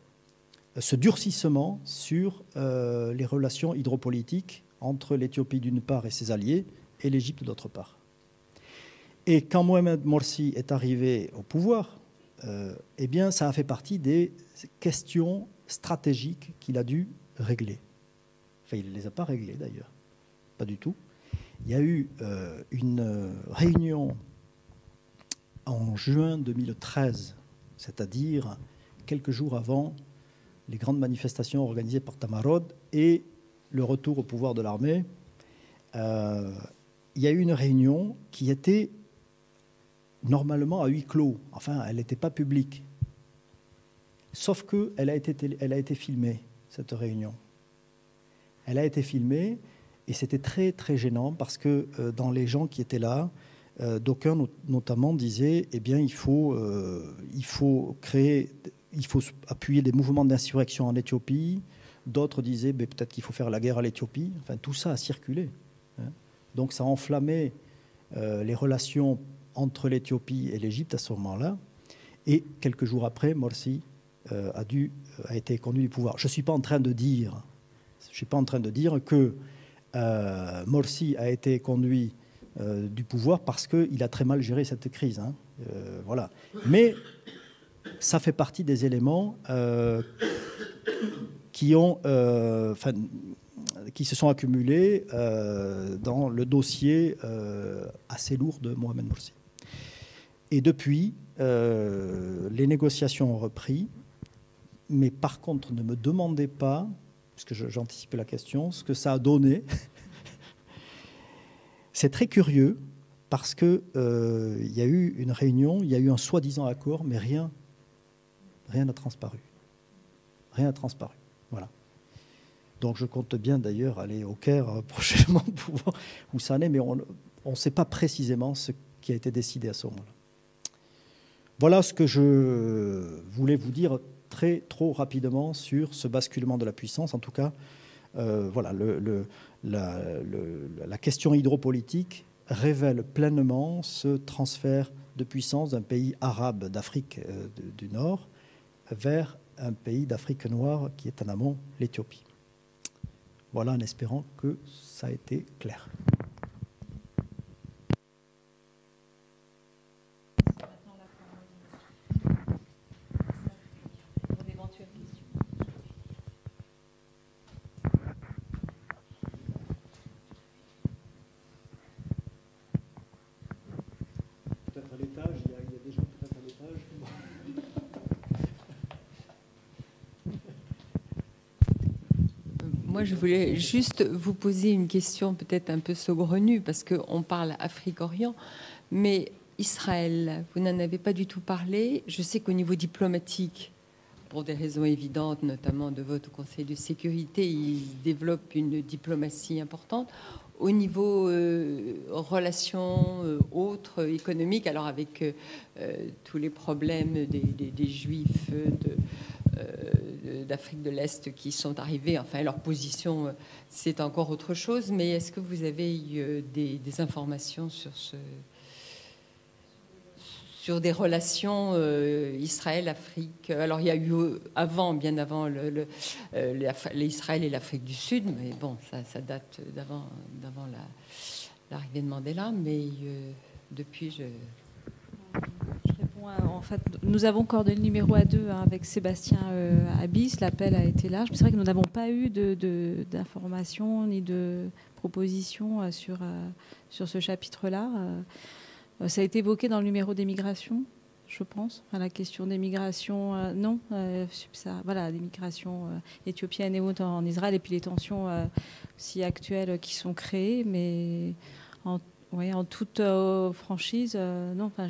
ce durcissement sur les relations hydropolitiques entre l'Éthiopie d'une part et ses alliés et l'Égypte d'autre part. Et quand Mohamed Morsi est arrivé au pouvoir, eh bien, ça a fait partie des questions stratégiques qu'il a dû régler. Enfin, il ne les a pas réglées d'ailleurs, pas du tout. Il y a eu une réunion en juin 2013, c'est-à-dire quelques jours avant les grandes manifestations organisées par Tamarod et le retour au pouvoir de l'armée. Il y a eu une réunion qui était normalement à huis clos. Enfin, elle n'était pas publique. Sauf qu'elle a été filmée, cette réunion. Elle a été filmée et c'était très, très gênant parce que dans les gens qui étaient là, d'aucuns notamment disaient eh bien, il faut appuyer des mouvements d'insurrection en Éthiopie. D'autres disaient peut-être qu'il faut faire la guerre à l'Éthiopie. Enfin, tout ça a circulé. Donc ça a enflammé les relations entre l'Éthiopie et l'Égypte à ce moment-là. Et quelques jours après, Morsi a été conduit du pouvoir. Je ne suis pas en train de dire que Morsi a été conduit du pouvoir parce qu'il a très mal géré cette crise. Voilà. Mais ça fait partie des éléments qui se sont accumulés dans le dossier assez lourd de Mohamed Morsi. Et depuis, les négociations ont repris. Mais par contre, ne me demandez pas, parce que j'anticipais la question, ce que ça a donné. C'est très curieux. parce qu'il y a eu une réunion, il y a eu un soi-disant accord, mais rien n'a transparu. Rien n'a transparu. Voilà. Donc je compte bien d'ailleurs aller au Caire prochainement pour voir où ça en est, mais on ne sait pas précisément ce qui a été décidé à ce moment-là. Voilà ce que je voulais vous dire trop rapidement sur ce basculement de la puissance. En tout cas, voilà, la question hydropolitique révèle pleinement ce transfert de puissance d'un pays arabe d'Afrique du Nord vers un pays d'Afrique noire qui est en amont, l'Éthiopie. Voilà, en espérant que ça a été clair. Peut-être à l'étage, il y a des gens peut-être à l'étage. Moi, je voulais juste vous poser une question peut-être un peu saugrenue, parce qu'on parle Afrique-Orient, mais Israël, vous n'en avez pas du tout parlé. Je sais qu'au niveau diplomatique, pour des raisons évidentes, notamment de votre Conseil de sécurité, ils développent une diplomatie importante. Au niveau relations autres, économiques, alors avec tous les problèmes des Juifs d'Afrique de l'Est qui sont arrivés, enfin leur position, c'est encore autre chose, mais est-ce que vous avez eu des informations sur des relations Israël-Afrique? Alors il y a eu bien avant l'Israël et l'Afrique du Sud, mais bon, ça date d'avant l'arrivée de Mandela, mais depuis je réponds en fait, nous avons coordonné le numéro A2 avec Sébastien Abyss. L'appel a été large. C'est vrai que nous n'avons pas eu d'informations ni de propositions sur ce chapitre-là. Ça a été évoqué dans le numéro des migrations, je pense. Enfin, la question des migrations, non. Voilà, des migrations éthiopiennes et autres en Israël, et puis les tensions aussi actuelles qui sont créées. Mais en toute franchise, non. Enfin,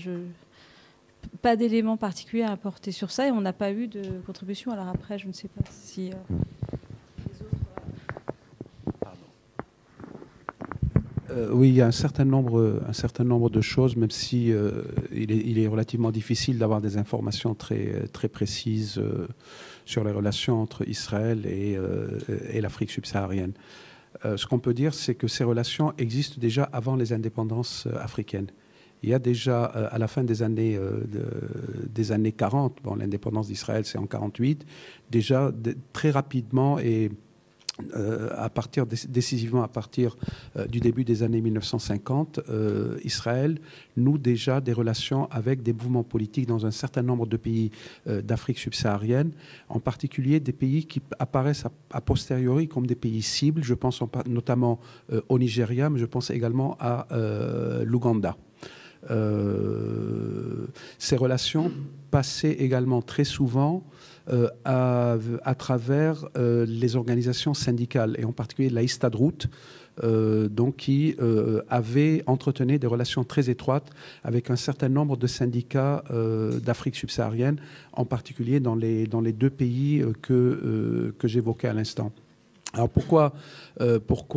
pas d'éléments particuliers à apporter sur ça, et on n'a pas eu de contribution. Alors après, je ne sais pas si... Oui, il y a un certain nombre de choses, même si il est relativement difficile d'avoir des informations très, très précises sur les relations entre Israël et l'Afrique subsaharienne. Ce qu'on peut dire, c'est que ces relations existent déjà avant les indépendances africaines. Il y a déjà, à la fin des années 40, bon, l'indépendance d'Israël, c'est en 1948, déjà très rapidement et décisivement à partir du début des années 1950, Israël noue déjà des relations avec des mouvements politiques dans un certain nombre de pays d'Afrique subsaharienne, en particulier des pays qui apparaissent a posteriori comme des pays cibles. Je pense notamment au Nigeria, mais je pense également à l'Ouganda. Ces relations passaient également très souvent à travers les organisations syndicales, et en particulier la Histadrout, qui avait entretenu des relations très étroites avec un certain nombre de syndicats d'Afrique subsaharienne, en particulier dans les deux pays que j'évoquais à l'instant. Alors pourquoi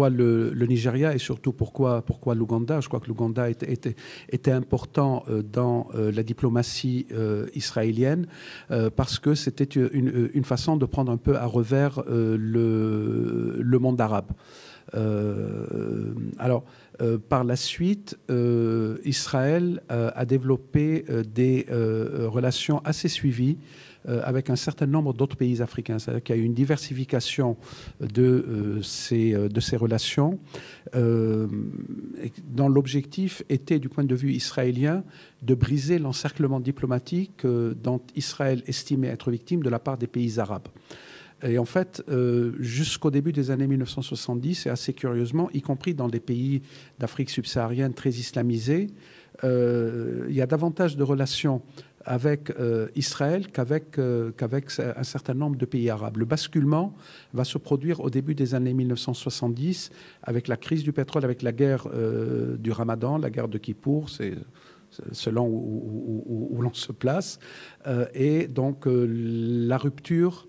le Nigeria, et surtout pourquoi l'Ouganda? Je crois que l'Ouganda était important dans la diplomatie israélienne parce que c'était une façon de prendre un peu à revers le monde arabe. Par la suite, Israël a développé des relations assez suivies avec un certain nombre d'autres pays africains. C'est-à-dire qu'il y a eu une diversification de ces relations dont l'objectif était, du point de vue israélien, de briser l'encerclement diplomatique dont Israël estimait être victime de la part des pays arabes. Et en fait, jusqu'au début des années 1970, et assez curieusement, y compris dans des pays d'Afrique subsaharienne très islamisés, il y a davantage de relations avec Israël qu'avec un certain nombre de pays arabes. Le basculement va se produire au début des années 1970 avec la crise du pétrole, avec la guerre du Ramadan, la guerre de Kippour, c'est selon où l'on se place, et donc la rupture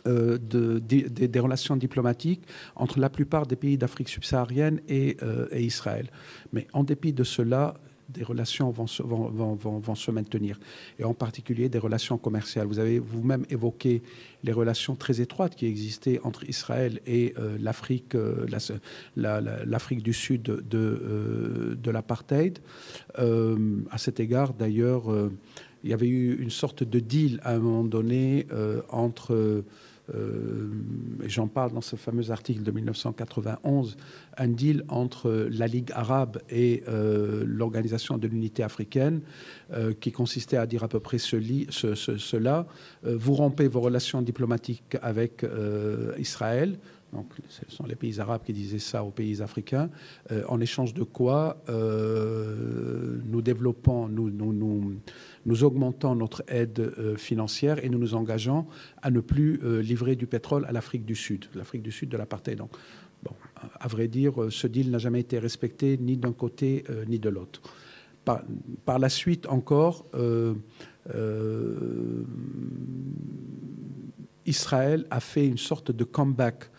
des relations diplomatiques entre la plupart des pays d'Afrique subsaharienne et Israël. Mais en dépit de cela, des relations vont se maintenir, et en particulier des relations commerciales. Vous avez vous-même évoqué les relations très étroites qui existaient entre Israël et l'Afrique du Sud de l'apartheid. À cet égard, d'ailleurs, il y avait eu une sorte de deal à un moment donné entre... et j'en parle dans ce fameux article de 1991, un deal entre la Ligue arabe et l'Organisation de l'unité africaine qui consistait à dire à peu près cela. Vous rompez vos relations diplomatiques avec Israël. Donc, ce sont les pays arabes qui disaient ça aux pays africains, en échange de quoi nous développons, nous augmentons notre aide financière et nous nous engageons à ne plus livrer du pétrole à l'Afrique du Sud de l'apartheid. Donc, bon, à vrai dire, ce deal n'a jamais été respecté ni d'un côté ni de l'autre. Par la suite encore, Israël a fait une sorte de comeback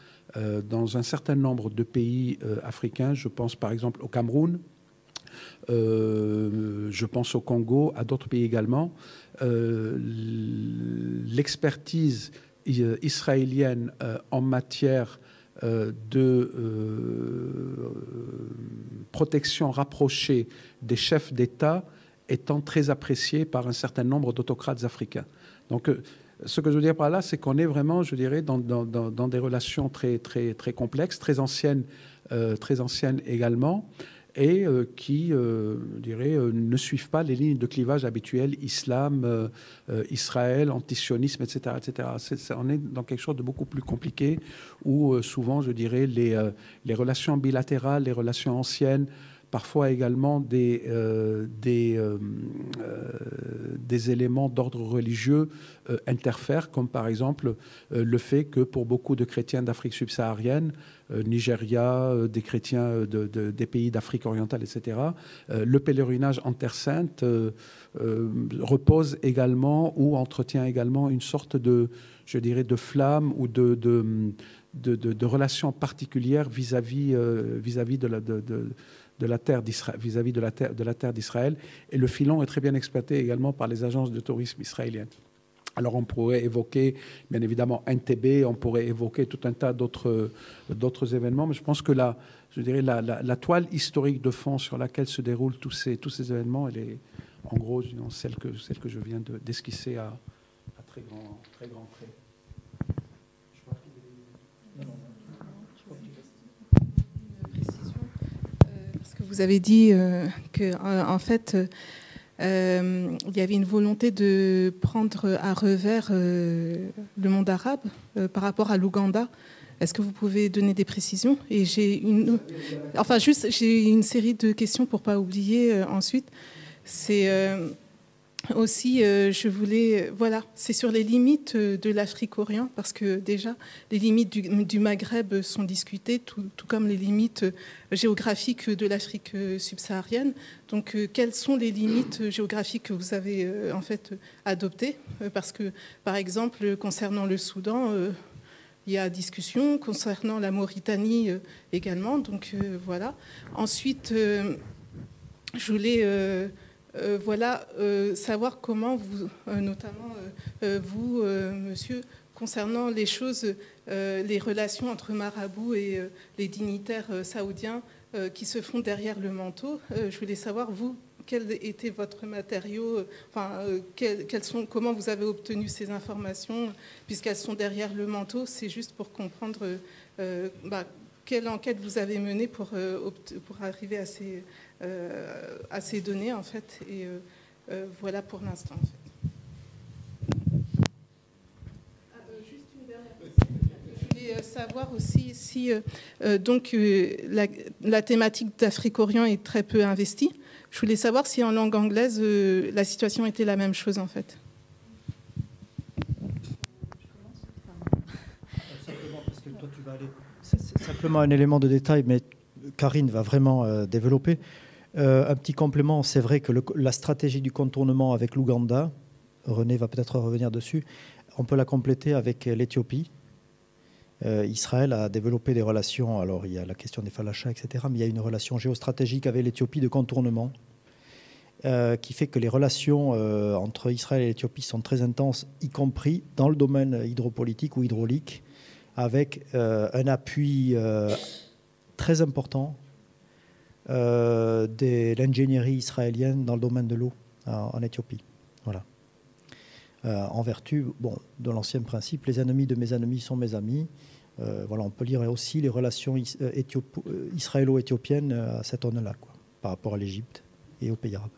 dans un certain nombre de pays africains. Je pense par exemple au Cameroun, je pense au Congo, à d'autres pays également. L'expertise israélienne en matière de protection rapprochée des chefs d'État étant très appréciée par un certain nombre d'autocrates africains. Donc, ce que je veux dire par là, c'est qu'on est vraiment, je dirais, dans des relations très, très, très complexes, très anciennes également, et qui, je dirais, ne suivent pas les lignes de clivage habituelles, islam, Israël, antisionisme, etc. etc. On est dans quelque chose de beaucoup plus compliqué, où souvent, je dirais, les relations bilatérales, les relations anciennes, parfois également des éléments d'ordre religieux interfèrent, comme par exemple le fait que pour beaucoup de chrétiens d'Afrique subsaharienne, Nigeria, des chrétiens des pays d'Afrique orientale, etc., le pèlerinage en Terre Sainte repose également ou entretient également une sorte de, je dirais, de flamme ou de relations particulières vis-à-vis de la terre d'Israël, vis-à-vis de la terre d'Israël. Et le filon est très bien exploité également par les agences de tourisme israéliennes. Alors on pourrait évoquer, bien évidemment, Entebbe, on pourrait évoquer tout un tas d'autres événements, mais je pense que la toile historique de fond sur laquelle se déroulent tous ces événements, elle est en gros celle que je viens d'esquisser à très grand trait. Vous avez dit qu'en fait, il y avait une volonté de prendre à revers le monde arabe par rapport à l'Ouganda. Est-ce que vous pouvez donner des précisions? Et j'ai une série de questions pour ne pas oublier ensuite. C'est aussi, je voulais, c'est sur les limites de l'Afrique-Orient, parce que déjà, les limites du Maghreb sont discutées, tout comme les limites géographiques de l'Afrique subsaharienne. Donc, quelles sont les limites géographiques que vous avez en fait adoptées? Parce que, par exemple, concernant le Soudan, il y a discussion, concernant la Mauritanie également. Donc, voilà. Ensuite, je voulais... savoir comment vous, notamment vous, monsieur, concernant les choses, les relations entre marabouts et les dignitaires saoudiens qui se font derrière le manteau. Je voulais savoir, vous, quel était votre matériau, comment vous avez obtenu ces informations, puisqu'elles sont derrière le manteau. C'est juste pour comprendre quelle enquête vous avez menée pour arriver à ces données, en fait. Et voilà pour l'instant, en fait. Juste une dernière question. Je voulais savoir aussi si la thématique d'Afrique-Orient est très peu investie. Je voulais savoir si en langue anglaise, la situation était la même chose en fait. Simplement, parce que toi, tu vas aller... C'est simplement un élément de détail, mais Karine va vraiment développer. Un petit complément, c'est vrai que la stratégie du contournement avec l'Ouganda, René va peut-être revenir dessus, on peut la compléter avec l'Éthiopie. Israël a développé des relations, alors il y a la question des falachas, etc., mais il y a une relation géostratégique avec l'Éthiopie de contournement qui fait que les relations entre Israël et l'Éthiopie sont très intenses, y compris dans le domaine hydropolitique ou hydraulique, avec un appui très important de l'ingénierie israélienne dans le domaine de l'eau en Éthiopie. Voilà. En vertu de l'ancien principe, les ennemis de mes ennemis sont mes amis. Voilà, on peut lire aussi les relations israélo-éthiopiennes à cette zone-là, par rapport à l'Égypte et aux pays arabes.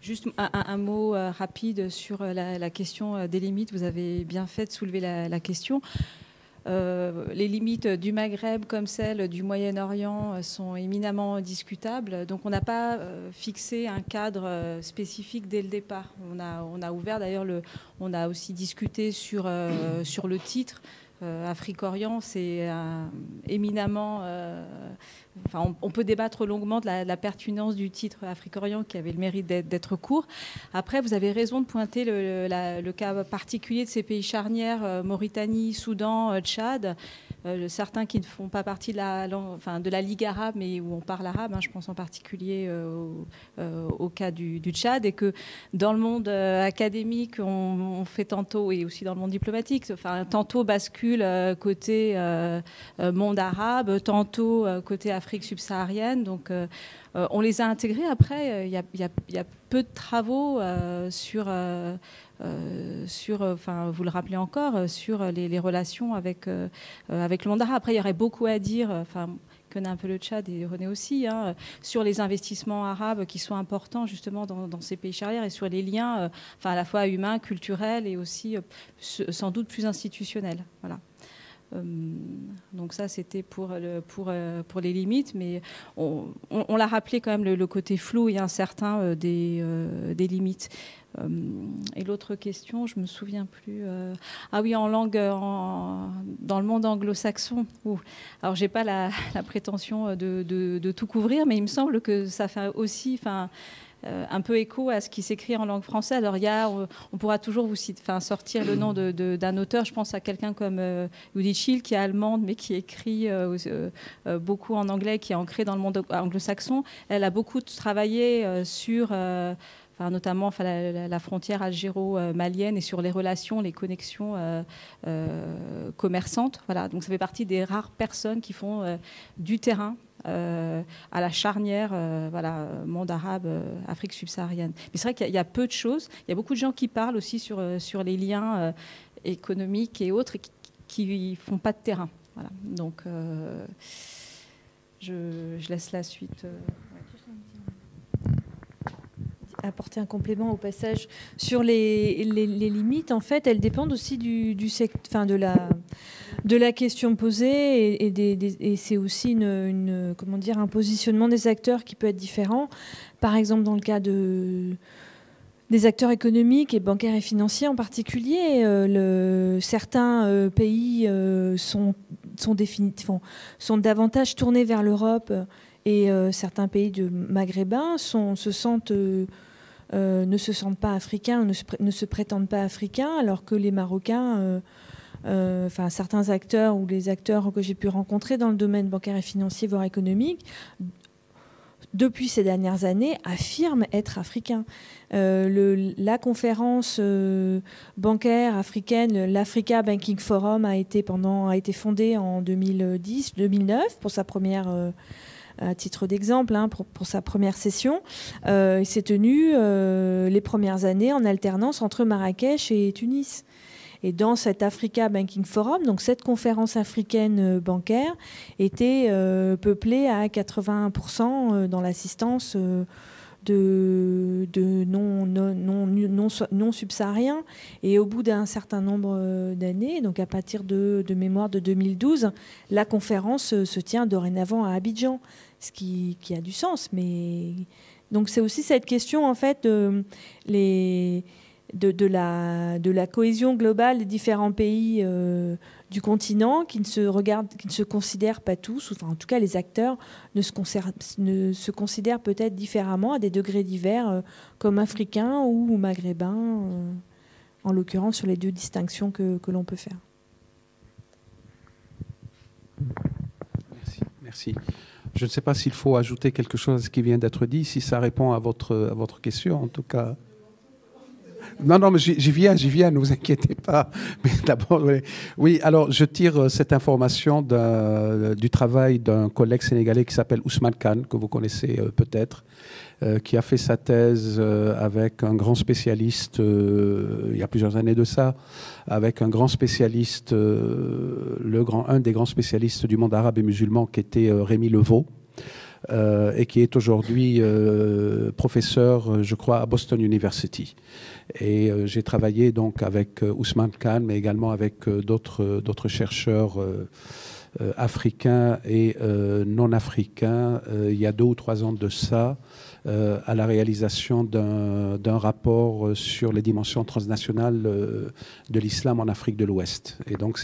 Juste un mot rapide sur la question des limites. Vous avez bien fait de soulever la question. Les limites du Maghreb comme celles du Moyen-Orient sont éminemment discutables. Donc on n'a pas fixé un cadre spécifique dès le départ. On a ouvert d'ailleurs, on a aussi discuté sur le titre. Afrique-Orient, c'est éminemment... on peut débattre longuement de la pertinence du titre Afrique-Orient qui avait le mérite d'être court. Après, vous avez raison de pointer le cas particulier de ces pays charnières, Mauritanie, Soudan, Tchad. Certains qui ne font pas partie de la Ligue arabe, mais où on parle arabe, je pense en particulier au cas du Tchad, et que dans le monde académique, on fait tantôt, et aussi dans le monde diplomatique, tantôt bascule côté monde arabe, tantôt côté Afrique subsaharienne. Donc on les a intégrés. Après, il y a peu de travaux sur vous le rappelez encore, sur les relations avec le monde arabe. Après, il y aurait beaucoup à dire, connaît un peu le Tchad et René aussi, sur les investissements arabes qui sont importants justement dans ces pays charnières et sur les liens à la fois humains, culturels et aussi sans doute plus institutionnels. Voilà. Donc ça, c'était pour les limites, mais on l'a rappelé quand même, le côté flou et incertain des limites. Et l'autre question, je me souviens plus. Oui, en langue, dans le monde anglo-saxon. Alors, j'ai pas la prétention de tout couvrir, mais il me semble que ça fait aussi, un peu écho à ce qui s'écrit en langue française. Alors, on pourra toujours vous sortir le nom d'un auteur. Je pense à quelqu'un comme Judith Schill, qui est allemande, mais qui écrit beaucoup en anglais, qui est ancrée dans le monde anglo-saxon. Elle a beaucoup travaillé sur... notamment la frontière algéro-malienne et sur les relations, les connexions commerçantes. Voilà. Donc ça fait partie des rares personnes qui font du terrain à la charnière monde arabe, Afrique subsaharienne. Mais c'est vrai qu'il y a peu de choses. Il y a beaucoup de gens qui parlent aussi sur les liens économiques et autres qui ne font pas de terrain. Voilà. Donc je laisse la suite... apporter un complément au passage sur les limites. En fait, elles dépendent aussi de la question posée et c'est aussi un positionnement des acteurs qui peut être différent. Par exemple, dans le cas des acteurs économiques et bancaires et financiers en particulier, certains pays sont davantage tournés vers l'Europe et certains pays maghrébins ne se sentent pas africains, ne se prétendent pas africains, alors que les Marocains, certains acteurs ou les acteurs que j'ai pu rencontrer dans le domaine bancaire et financier, voire économique, depuis ces dernières années, affirment être africains. La conférence bancaire africaine, l'Africa Banking Forum, a été fondée en 2010-2009 pour sa première... à titre d'exemple, pour sa première session. Il s'est tenu les premières années en alternance entre Marrakech et Tunis. Et dans cet Africa Banking Forum, donc cette conférence africaine bancaire, était peuplée à 81% dans l'assistance non subsahariens. Et au bout d'un certain nombre d'années, donc à partir de mémoire de 2012, la conférence se tient dorénavant à Abidjan, ce qui a du sens. Mais donc c'est aussi cette question en fait de la cohésion globale des différents pays du continent qui ne se considèrent pas tous, enfin en tout cas les acteurs ne se considèrent peut-être différemment à des degrés divers, comme africains ou maghrébins, en l'occurrence sur les deux distinctions que l'on peut faire. Merci. Je ne sais pas s'il faut ajouter quelque chose à ce qui vient d'être dit, si ça répond à votre question en tout cas. Non, mais j'y viens, ne vous inquiétez pas. Mais d'abord, oui, alors je tire cette information du travail d'un collègue sénégalais qui s'appelle Ousmane Khan, que vous connaissez peut-être, qui a fait sa thèse avec un grand spécialiste, il y a plusieurs années de ça, avec un grand spécialiste, un des grands spécialistes du monde arabe et musulman, qui était Rémi Levaux. Et qui est aujourd'hui professeur, je crois, à Boston University. Et j'ai travaillé donc avec Ousmane Khan, mais également avec d'autres chercheurs africains et non africains, il y a 2 ou 3 ans de ça, à la réalisation d'un rapport sur les dimensions transnationales de l'islam en Afrique de l'Ouest. Et donc,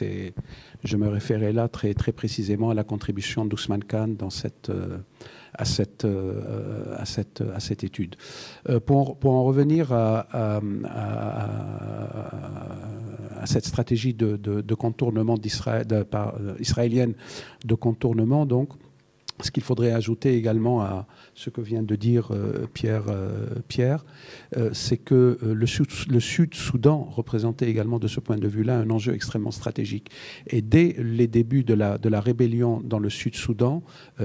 je me référais là très, très précisément à la contribution d'Ousmane Khan dans à cette étude. Pour en revenir à cette stratégie de contournement israélienne de contournement, donc, ce qu'il faudrait ajouter également à ce que vient de dire Pierre, c'est que le Sud-Soudan représentait également de ce point de vue-là un enjeu extrêmement stratégique. Et dès les débuts de la rébellion dans le Sud-Soudan,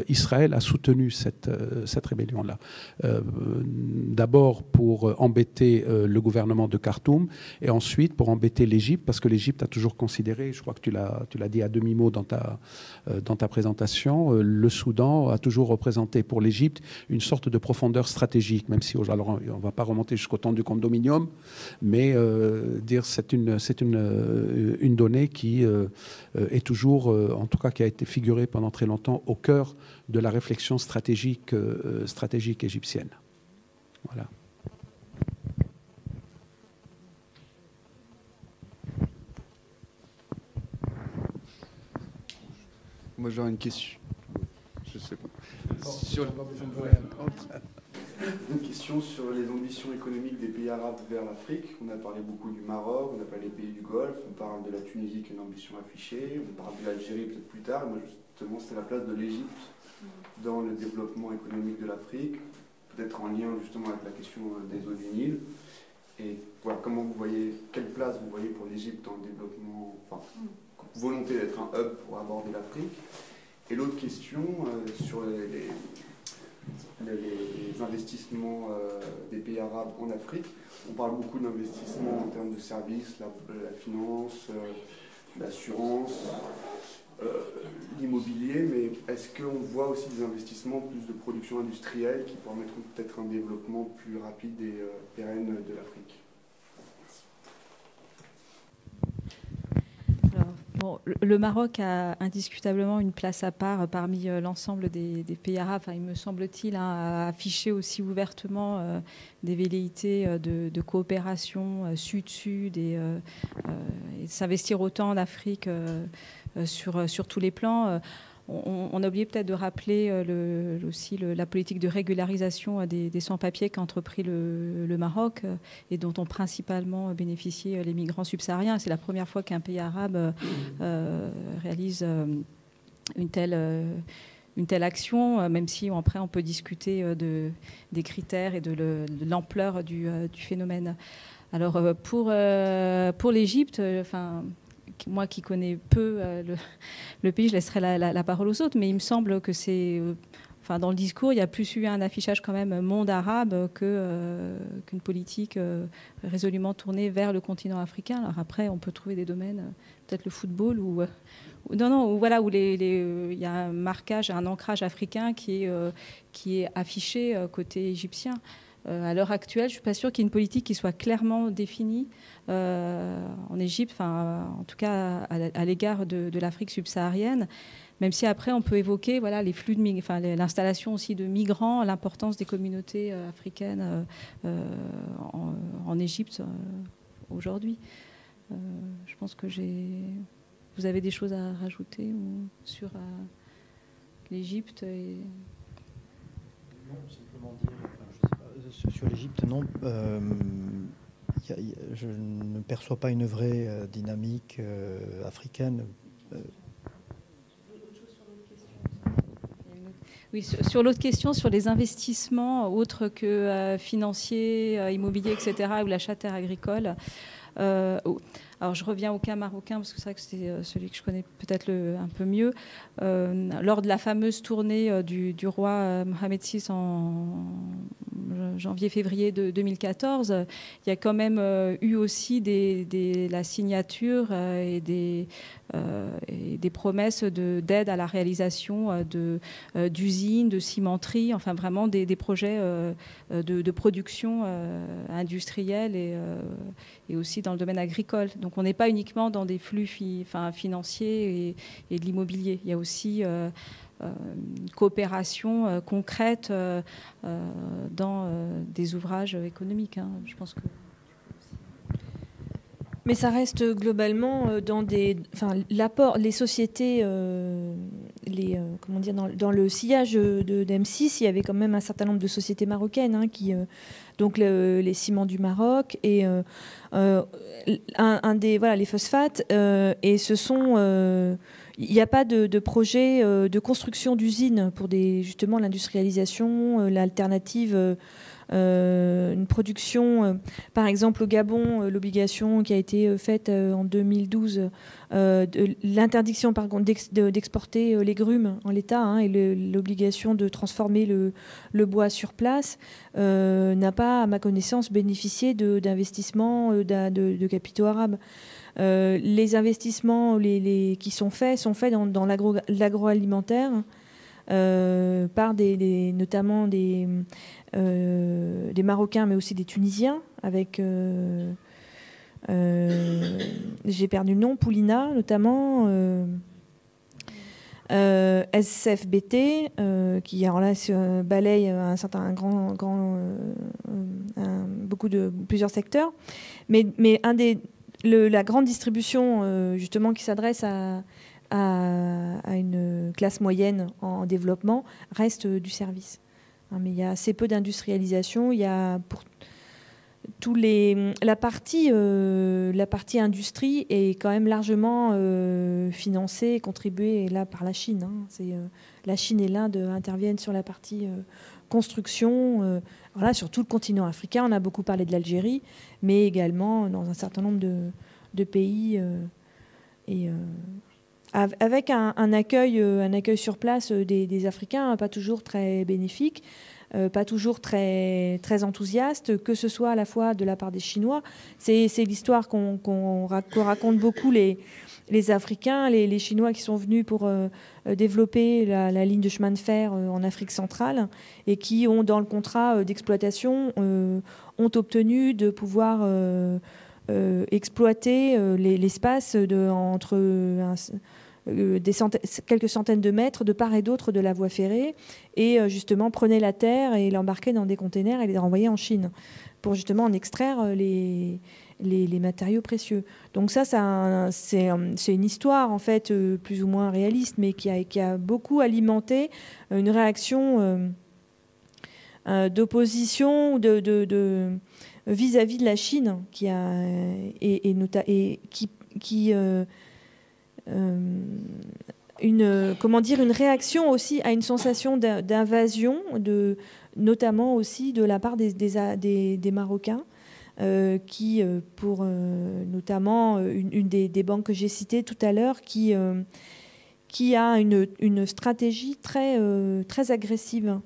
Israël a soutenu cette rébellion-là. D'abord pour embêter le gouvernement de Khartoum et ensuite pour embêter l'Égypte, parce que l'Égypte a toujours considéré, je crois que tu l'as dit à demi-mot dans ta présentation, le Soudan a toujours représenté pour l'Égypte une sorte de profondeur stratégique, même si alors on ne va pas remonter jusqu'au temps du condominium, mais dire c'est une donnée qui est toujours, en tout cas qui a été figurée pendant très longtemps au cœur de la réflexion stratégique égyptienne. Voilà. Moi j'aurais une question. Je sais pas. Une question sur les ambitions économiques des pays arabes vers l'Afrique. On a parlé beaucoup du Maroc, on a parlé des pays du Golfe, on parle de la Tunisie qui a une ambition affichée, on parle de l'Algérie peut-être plus tard. Moi justement c'était la place de l'Égypte dans le développement économique de l'Afrique, peut-être en lien justement avec la question des eaux du Nil. Et voilà, comment vous voyez, quelle place vous voyez pour l'Égypte dans le développement, enfin, volonté d'être un hub pour aborder l'Afrique. Et l'autre question sur les investissements des pays arabes en Afrique. On parle beaucoup d'investissements en termes de services, la finance, l'assurance, l'immobilier, mais est-ce qu'on voit aussi des investissements plus de production industrielle qui permettront peut-être un développement plus rapide et pérenne de l'Afrique ? Bon, le Maroc a indiscutablement une place à part parmi l'ensemble des pays arabes. Enfin, il me semble-t-il, a affiché aussi ouvertement des velléités de coopération sud-sud et s'investir autant en Afrique sur tous les plans. On a oublié peut-être de rappeler aussi la politique de régularisation des sans-papiers qu'a entrepris le Maroc et dont ont principalement bénéficié les migrants subsahariens. C'est la première fois qu'un pays arabe réalise une telle action, même si après on peut discuter des critères et de l'ampleur du phénomène. Alors pour l'Égypte, moi qui connais peu le pays, je laisserai la parole aux autres, mais il me semble que dans le discours, il y a plus eu un affichage quand même monde arabe qu'une politique résolument tournée vers le continent africain. Alors après, on peut trouver des domaines, peut-être le football où il y a un marquage, un ancrage africain qui est affiché côté égyptien. À l'heure actuelle, je ne suis pas sûre qu'il y ait une politique qui soit clairement définie en Égypte, en tout cas à l'égard de l'Afrique subsaharienne, même si après on peut évoquer les flux l'installation aussi de migrants, l'importance des communautés africaines en Égypte aujourd'hui. Je pense que vous avez des choses à rajouter sur l'Égypte Non, simplement dire, je sais pas, sur l'Égypte, non. Je ne perçois pas une vraie dynamique africaine. Oui, sur l'autre question, sur les investissements autres que financiers, immobiliers, etc., ou l'achat de terres agricoles. Alors je reviens au cas marocain parce que c'est vrai que c'est celui que je connais peut-être un peu mieux. Lors de la fameuse tournée du roi Mohamed VI en janvier-février de 2014, il y a quand même eu aussi la signature et des promesses d'aide à la réalisation d'usines, de cimenteries, enfin vraiment des projets de production industrielle et aussi dans le domaine agricole. Donc on n'est pas uniquement dans des flux financiers et de l'immobilier. Il y a aussi une coopération concrète dans des ouvrages économiques. Je pense que... Mais ça reste globalement dans l'apport, les sociétés, comment dire, dans le sillage d'M6, il y avait quand même un certain nombre de sociétés marocaines, donc les ciments du Maroc et les phosphates. Et ce sont, il n'y a pas de projet de construction d'usines pour justement l'industrialisation, l'alternative. Une production, par exemple au Gabon, l'obligation qui a été faite en 2012, l'interdiction par contre d'exporter les grumes en l'état et l'obligation de transformer le bois sur place n'a pas, à ma connaissance, bénéficié d'investissements de capitaux arabes. Les investissements qui sont faits dans l'agroalimentaire. Par notamment des Marocains, mais aussi des Tunisiens, avec, j'ai perdu le nom, Poulina notamment, SFBT, qui alors là balaye plusieurs secteurs, mais la grande distribution justement qui s'adresse à une classe moyenne en développement reste du service. Mais il y a assez peu d'industrialisation. Il y a pour la partie industrie est quand même largement financée et contribuée là par la Chine. La Chine et l'Inde interviennent sur la partie construction. Sur tout le continent africain, on a beaucoup parlé de l'Algérie, mais également dans un certain nombre de pays avec un accueil sur place des Africains pas toujours très bénéfique, pas toujours très, très enthousiaste, que ce soit à la fois de la part des Chinois. C'est l'histoire qu'on raconte beaucoup les Africains, les Chinois qui sont venus pour développer la ligne de chemin de fer en Afrique centrale et qui ont, dans le contrat d'exploitation, ont obtenu de pouvoir exploiter l'espace entre quelques centaines de mètres de part et d'autre de la voie ferrée et justement prenaient la terre et l'embarquaient dans des containers et les renvoyaient en Chine pour justement en extraire les matériaux précieux. Donc ça c'est une histoire en fait plus ou moins réaliste, mais qui a beaucoup alimenté une réaction d'opposition vis-à-vis de la Chine qui une réaction aussi à une sensation d'invasion, notamment aussi de la part des Marocains, qui, pour notamment une des banques que j'ai citées tout à l'heure, qui a une stratégie très, très agressive.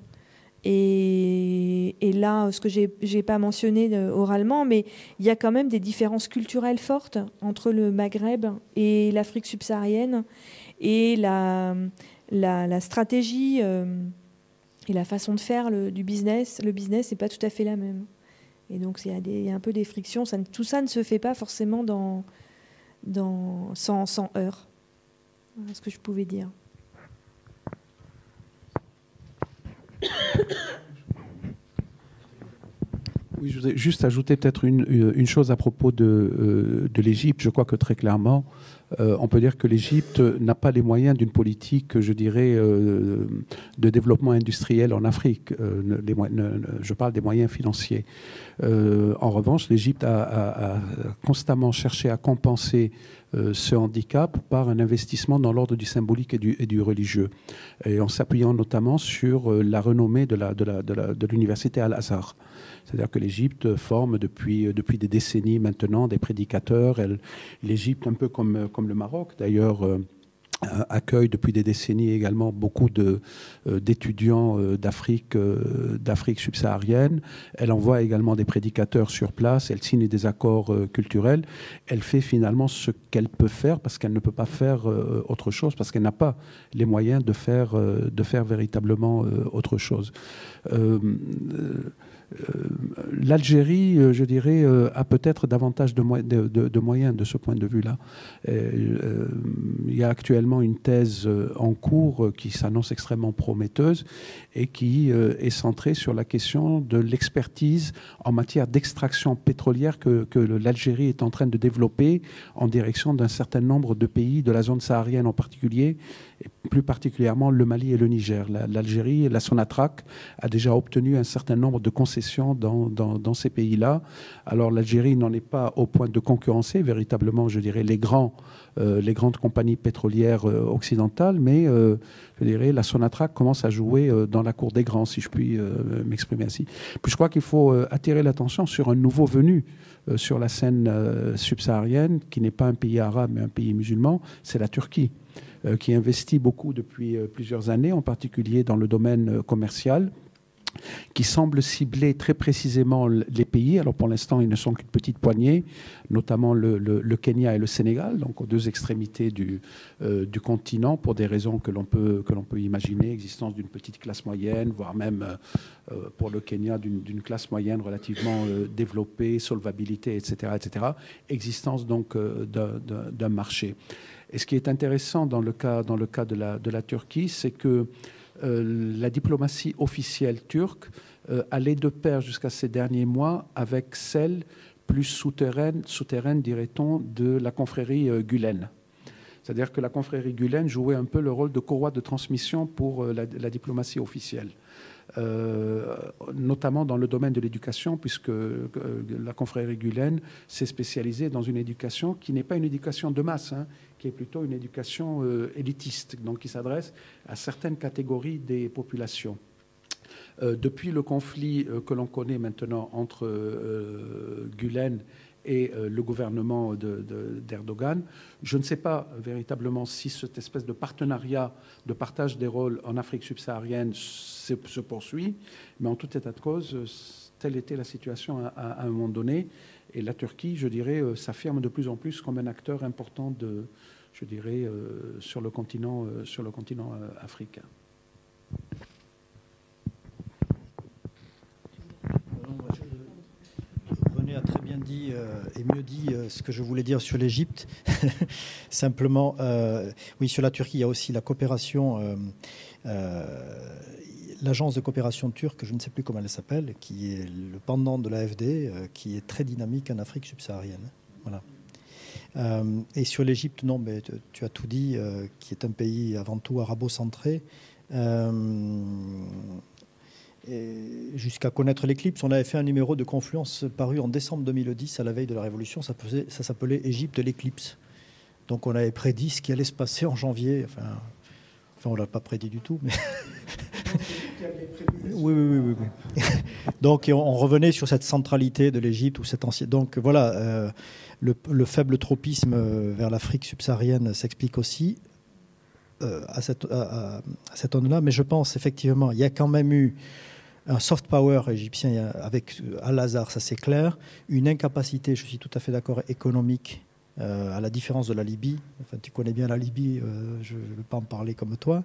Et là, ce que j'ai pas mentionné oralement, mais il y a quand même des différences culturelles fortes entre le Maghreb et l'Afrique subsaharienne, et la stratégie Et la façon de faire du business, le business n'est pas tout à fait la même. Et donc il y a un peu des frictions. Tout ça ne se fait pas forcément sans heurts. Voilà ce que je pouvais dire. Oui, je voudrais juste ajouter peut-être une chose à propos de l'Égypte. Je crois que très clairement, on peut dire que l'Égypte n'a pas les moyens d'une politique, je dirais, de développement industriel en Afrique. Je parle des moyens financiers. En revanche, l'Égypte a constamment cherché à compenser ce handicap par un investissement dans l'ordre du symbolique et du religieux, et en s'appuyant notamment sur la renommée de l'université Al-Azhar. C'est-à-dire que l'Égypte forme depuis des décennies maintenant des prédicateurs. L'Égypte, un peu comme le Maroc d'ailleurs, accueille depuis des décennies également beaucoup d'étudiants d'Afrique subsaharienne. Elle envoie également des prédicateurs sur place, elle signe des accords culturels. Elle fait finalement ce qu'elle peut faire parce qu'elle ne peut pas faire autre chose, parce qu'elle n'a pas les moyens de faire véritablement autre chose. L'Algérie, je dirais, a peut-être davantage de moyens de ce point de vue-là. Il y a actuellement une thèse en cours qui s'annonce extrêmement prometteuse et qui est centrée sur la question de l'expertise en matière d'extraction pétrolière que l'Algérie est en train de développer en direction d'un certain nombre de pays de la zone saharienne en particulier, et plus particulièrement le Mali et le Niger. L'Algérie, la Sonatrach, a déjà obtenu un certain nombre de concessions dans ces pays-là. Alors l'Algérie n'en est pas au point de concurrencer véritablement, je dirais, les grandes compagnies pétrolières occidentales, mais je dirais la Sonatrach commence à jouer dans la cour des grands, si je puis m'exprimer ainsi. Puis je crois qu'il faut attirer l'attention sur un nouveau venu sur la scène subsaharienne, qui n'est pas un pays arabe mais un pays musulman, c'est la Turquie, qui investit beaucoup depuis plusieurs années, en particulier dans le domaine commercial, qui semble cibler très précisément les pays. Alors pour l'instant, ils ne sont qu'une petite poignée, notamment le Kenya et le Sénégal, donc aux deux extrémités du continent, pour des raisons que l'on peut imaginer, existence d'une petite classe moyenne, voire même pour le Kenya d'une classe moyenne relativement développée, solvabilité, etc., existence donc d'un marché. Et ce qui est intéressant dans le cas de la Turquie, c'est que la diplomatie officielle turque allait de pair jusqu'à ces derniers mois avec celle plus souterraine dirait-on, de la confrérie Gülen. C'est-à-dire que la confrérie Gülen jouait un peu le rôle de courroie de transmission pour la diplomatie officielle. Notamment dans le domaine de l'éducation, puisque la confrérie Gülen s'est spécialisée dans une éducation qui n'est pas une éducation de masse, qui est plutôt une éducation élitiste, donc qui s'adresse à certaines catégories des populations. Depuis le conflit que l'on connaît maintenant entre Gülen et le gouvernement d'Erdogan, je ne sais pas véritablement si cette espèce de partenariat, de partage des rôles en Afrique subsaharienne se poursuit, mais en tout état de cause, telle était la situation à un moment donné. Et la Turquie, je dirais, s'affirme de plus en plus comme un acteur important sur le continent africain. René a très bien dit et mieux dit ce que je voulais dire sur l'Égypte. Simplement, oui, sur la Turquie, il y a aussi la coopération, l'agence de coopération turque, je ne sais plus comment elle s'appelle, qui est le pendant de l'AFD, qui est très dynamique en Afrique subsaharienne. Voilà. Et sur l'Égypte, non, mais tu as tout dit, qui est un pays avant tout arabo-centré. Jusqu'à connaître l'éclipse, on avait fait un numéro de Confluence paru en décembre 2010, à la veille de la Révolution. Ça s'appelait Égypte l'éclipse. Donc on avait prédit ce qui allait se passer en janvier. Enfin on ne l'a pas prédit du tout, mais... Oui. Donc on revenait sur cette centralité de l'Égypte, ou cette ancienne... Donc voilà, le faible tropisme vers l'Afrique subsaharienne s'explique aussi à cette onde-là. Mais je pense effectivement, il y a quand même eu un soft power égyptien avec Al-Azhar, ça c'est clair, une incapacité, je suis tout à fait d'accord, économique à la différence de la Libye. Enfin, tu connais bien la Libye, je ne vais pas en parler comme toi.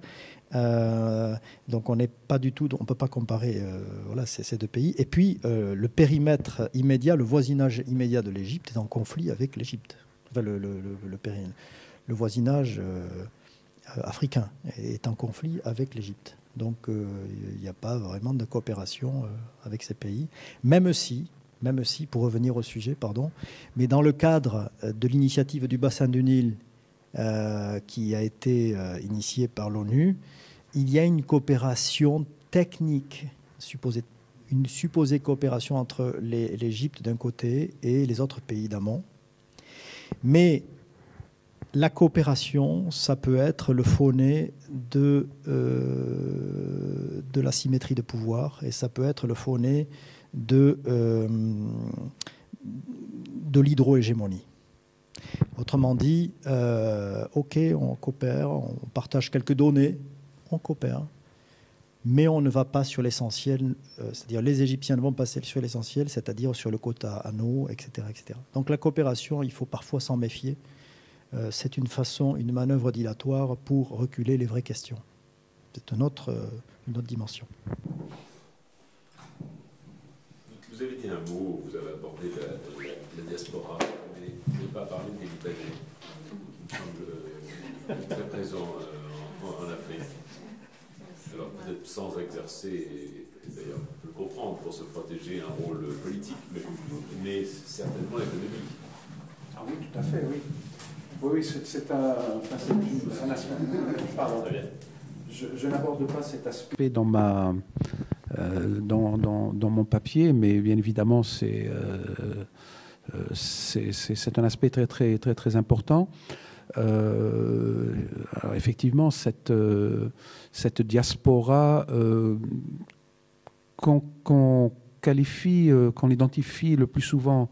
Donc on n'est pas du tout, on ne peut pas comparer voilà, ces deux pays. Et puis le périmètre immédiat, le voisinage immédiat de l'Égypte est en conflit avec l'Égypte. Enfin, le voisinage africain est en conflit avec l'Égypte. Donc il n'y a pas vraiment de coopération avec ces pays, même si, pour revenir au sujet, pardon, mais dans le cadre de l'initiative du bassin du Nil qui a été initiée par l'ONU, il y a une coopération technique, une supposée coopération entre l'Égypte d'un côté et les autres pays d'amont. Mais la coopération, ça peut être le faux-nez de la symétrie de pouvoir, et ça peut être le faux-nez de l'hydro-hégémonie. Autrement dit, ok, on coopère, on partage quelques données, on coopère, mais on ne va pas sur l'essentiel, c'est-à-dire les Égyptiens ne vont pas sur l'essentiel, c'est-à-dire sur le quota anneaux, etc., etc. Donc la coopération, il faut parfois s'en méfier. C'est une manœuvre dilatoire pour reculer les vraies questions. C'est une autre dimension. Vous avez dit un mot, vous avez abordé la diaspora, mais vous n'avez pas parlé des Libanais, qui me semblent très présents en Afrique. Alors peut-être sans exercer, et d'ailleurs on peut le comprendre, pour se protéger un rôle politique, mais certainement économique. Ah oui, tout à fait, oui. Oui, c'est un aspect. Pardon. Je n'aborde pas cet aspect dans mon papier, mais bien évidemment, c'est un aspect très, très, très, très important. Alors effectivement, cette diaspora qu'on qualifie, qu'on identifie le plus souvent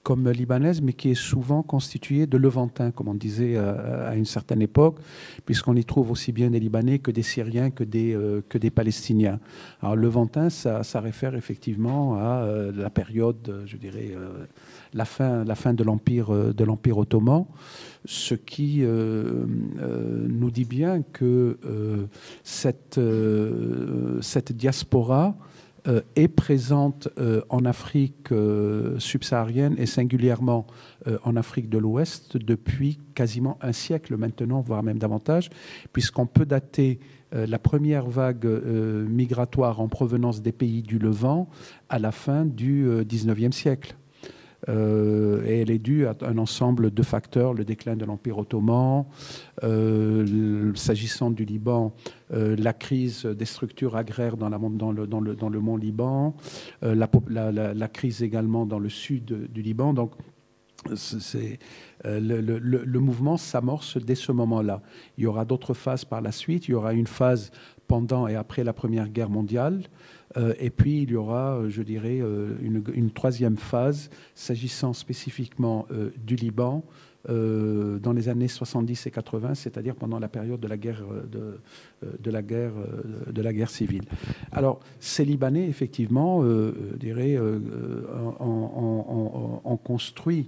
comme libanaise, mais qui est souvent constituée de Levantins, comme on disait à une certaine époque, puisqu'on y trouve aussi bien des Libanais que des Syriens, que des Palestiniens. Alors Levantins, ça réfère effectivement à la période, je dirais, la fin de l'Empire ottoman, ce qui nous dit bien que cette diaspora est présente en Afrique subsaharienne et singulièrement en Afrique de l'Ouest depuis quasiment un siècle maintenant, voire même davantage, puisqu'on peut dater la première vague migratoire en provenance des pays du Levant à la fin du XIXe siècle. Et elle est due à un ensemble de facteurs, le déclin de l'Empire ottoman, s'agissant du Liban, la crise des structures agraires dans le mont Liban, la crise également dans le sud du Liban. Donc, le mouvement s'amorce dès ce moment-là. Il y aura d'autres phases par la suite. Il y aura une phase pendant et après la Première Guerre mondiale. Et puis, il y aura, je dirais, une troisième phase s'agissant spécifiquement du Liban dans les années 70 et 80, c'est-à-dire pendant la période de la guerre civile. Alors, ces Libanais, effectivement, ont construit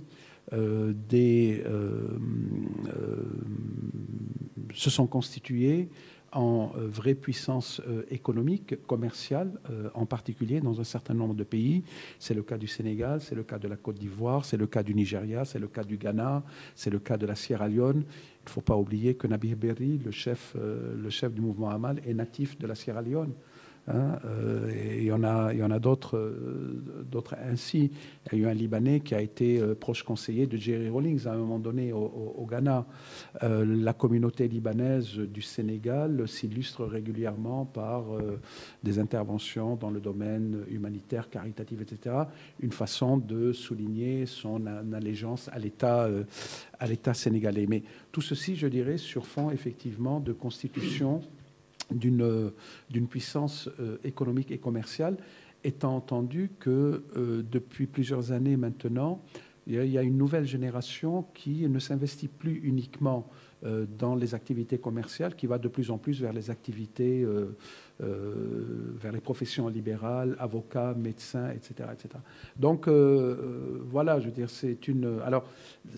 se sont constitués en vraie puissance économique, commerciale, en particulier dans un certain nombre de pays. C'est le cas du Sénégal, c'est le cas de la Côte d'Ivoire, c'est le cas du Nigeria, c'est le cas du Ghana, c'est le cas de la Sierra Leone. Il ne faut pas oublier que Nabih Berri, le chef du mouvement Amal, est natif de la Sierra Leone. Et il y en a d'autres ainsi. Il y a eu un Libanais qui a été proche conseiller de Jerry Rawlings à un moment donné au Ghana. La communauté libanaise du Sénégal s'illustre régulièrement par des interventions dans le domaine humanitaire, caritatif, etc. Une façon de souligner son allégeance à l'État sénégalais. Mais tout ceci, je dirais, sur fond effectivement de constitution d'une puissance économique et commerciale, étant entendu que depuis plusieurs années maintenant, il y a une nouvelle génération qui ne s'investit plus uniquement dans les activités commerciales qui va de plus en plus vers les activités, vers les professions libérales, avocats, médecins, etc. etc. Donc voilà, je veux dire, c'est une... Alors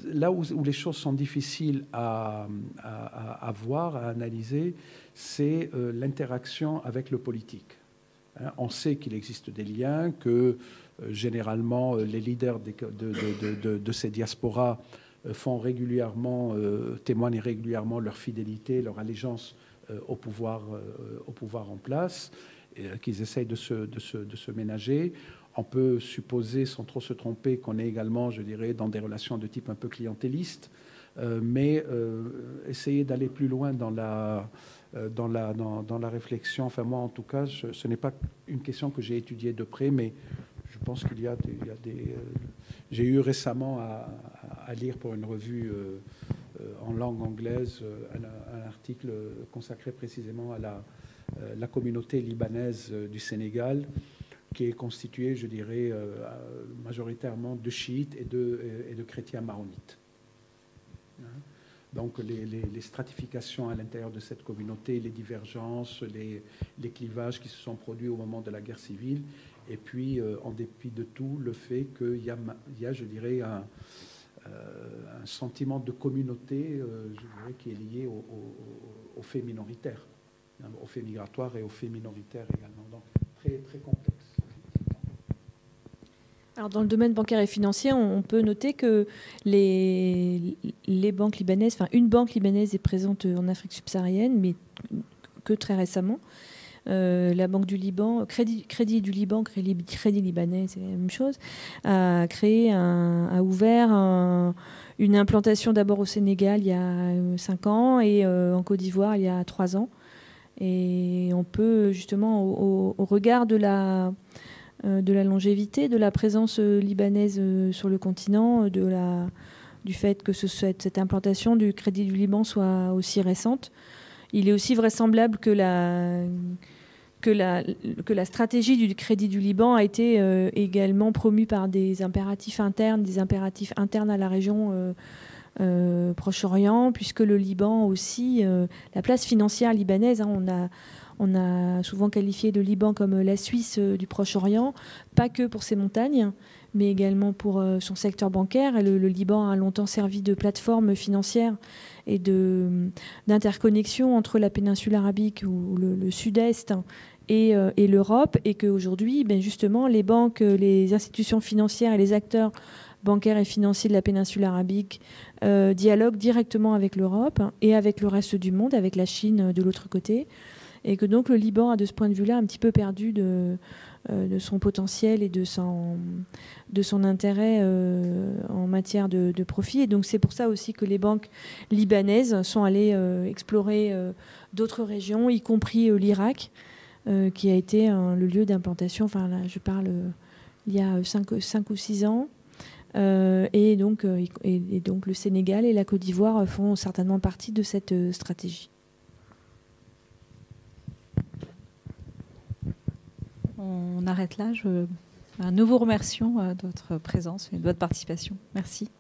là où les choses sont difficiles à voir, à analyser, c'est l'interaction avec le politique. On sait qu'il existe des liens, que généralement les leaders de ces diasporas témoignent régulièrement leur fidélité, leur allégeance au pouvoir en place, qu'ils essayent de se ménager. On peut supposer, sans trop se tromper, qu'on est également, je dirais, dans des relations de type un peu clientéliste, mais essayer d'aller plus loin dans la réflexion. Enfin, moi, en tout cas, ce n'est pas une question que j'ai étudiée de près, mais je pense qu'il y a des j'ai eu récemment à lire pour une revue en langue anglaise un article consacré précisément à la communauté libanaise du Sénégal, qui est constituée, je dirais, majoritairement de chiites et de chrétiens maronites. Donc les stratifications à l'intérieur de cette communauté, les divergences, les clivages qui se sont produits au moment de la guerre civile, et puis en dépit de tout, le fait qu'il y a, je dirais, un sentiment de communauté, je dirais, qui est lié aux faits minoritaires, aux faits migratoires et aux faits minoritaires également. Donc très, très complexe. Alors dans le domaine bancaire et financier, on peut noter que les banques libanaises, enfin une banque libanaise est présente en Afrique subsaharienne, mais que très récemment. La Banque du Liban, Crédit du Liban, Crédit Libanais, c'est la même chose, a ouvert une implantation d'abord au Sénégal il y a 5 ans et en Côte d'Ivoire il y a 3 ans. Et on peut justement, au regard de la longévité, de la présence libanaise sur le continent, du fait que cette implantation du Crédit du Liban soit aussi récente, il est aussi vraisemblable que la stratégie du Crédit du Liban a été également promue par des impératifs internes à la région Proche-Orient, puisque le Liban aussi, la place financière libanaise, on a souvent qualifié le Liban comme la Suisse du Proche-Orient, pas que pour ses montagnes, mais également pour son secteur bancaire. Et le Liban a longtemps servi de plateforme financière et d'interconnexion entre la péninsule arabique ou le sud-est et l'Europe, et qu'aujourd'hui, justement, les banques, les institutions financières et les acteurs bancaires et financiers de la péninsule arabique dialoguent directement avec l'Europe et avec le reste du monde, avec la Chine de l'autre côté, et que donc le Liban a de ce point de vue-là un petit peu perdu de son potentiel et de son intérêt en matière de profit. Et donc c'est pour ça aussi que les banques libanaises sont allées explorer d'autres régions, y compris l'Irak, qui a été le lieu d'implantation, enfin là je parle il y a 5 ou 6 ans. Et donc le Sénégal et la Côte d'Ivoire font certainement partie de cette stratégie. On arrête là. Nous vous remercions de votre présence et de votre participation. Merci.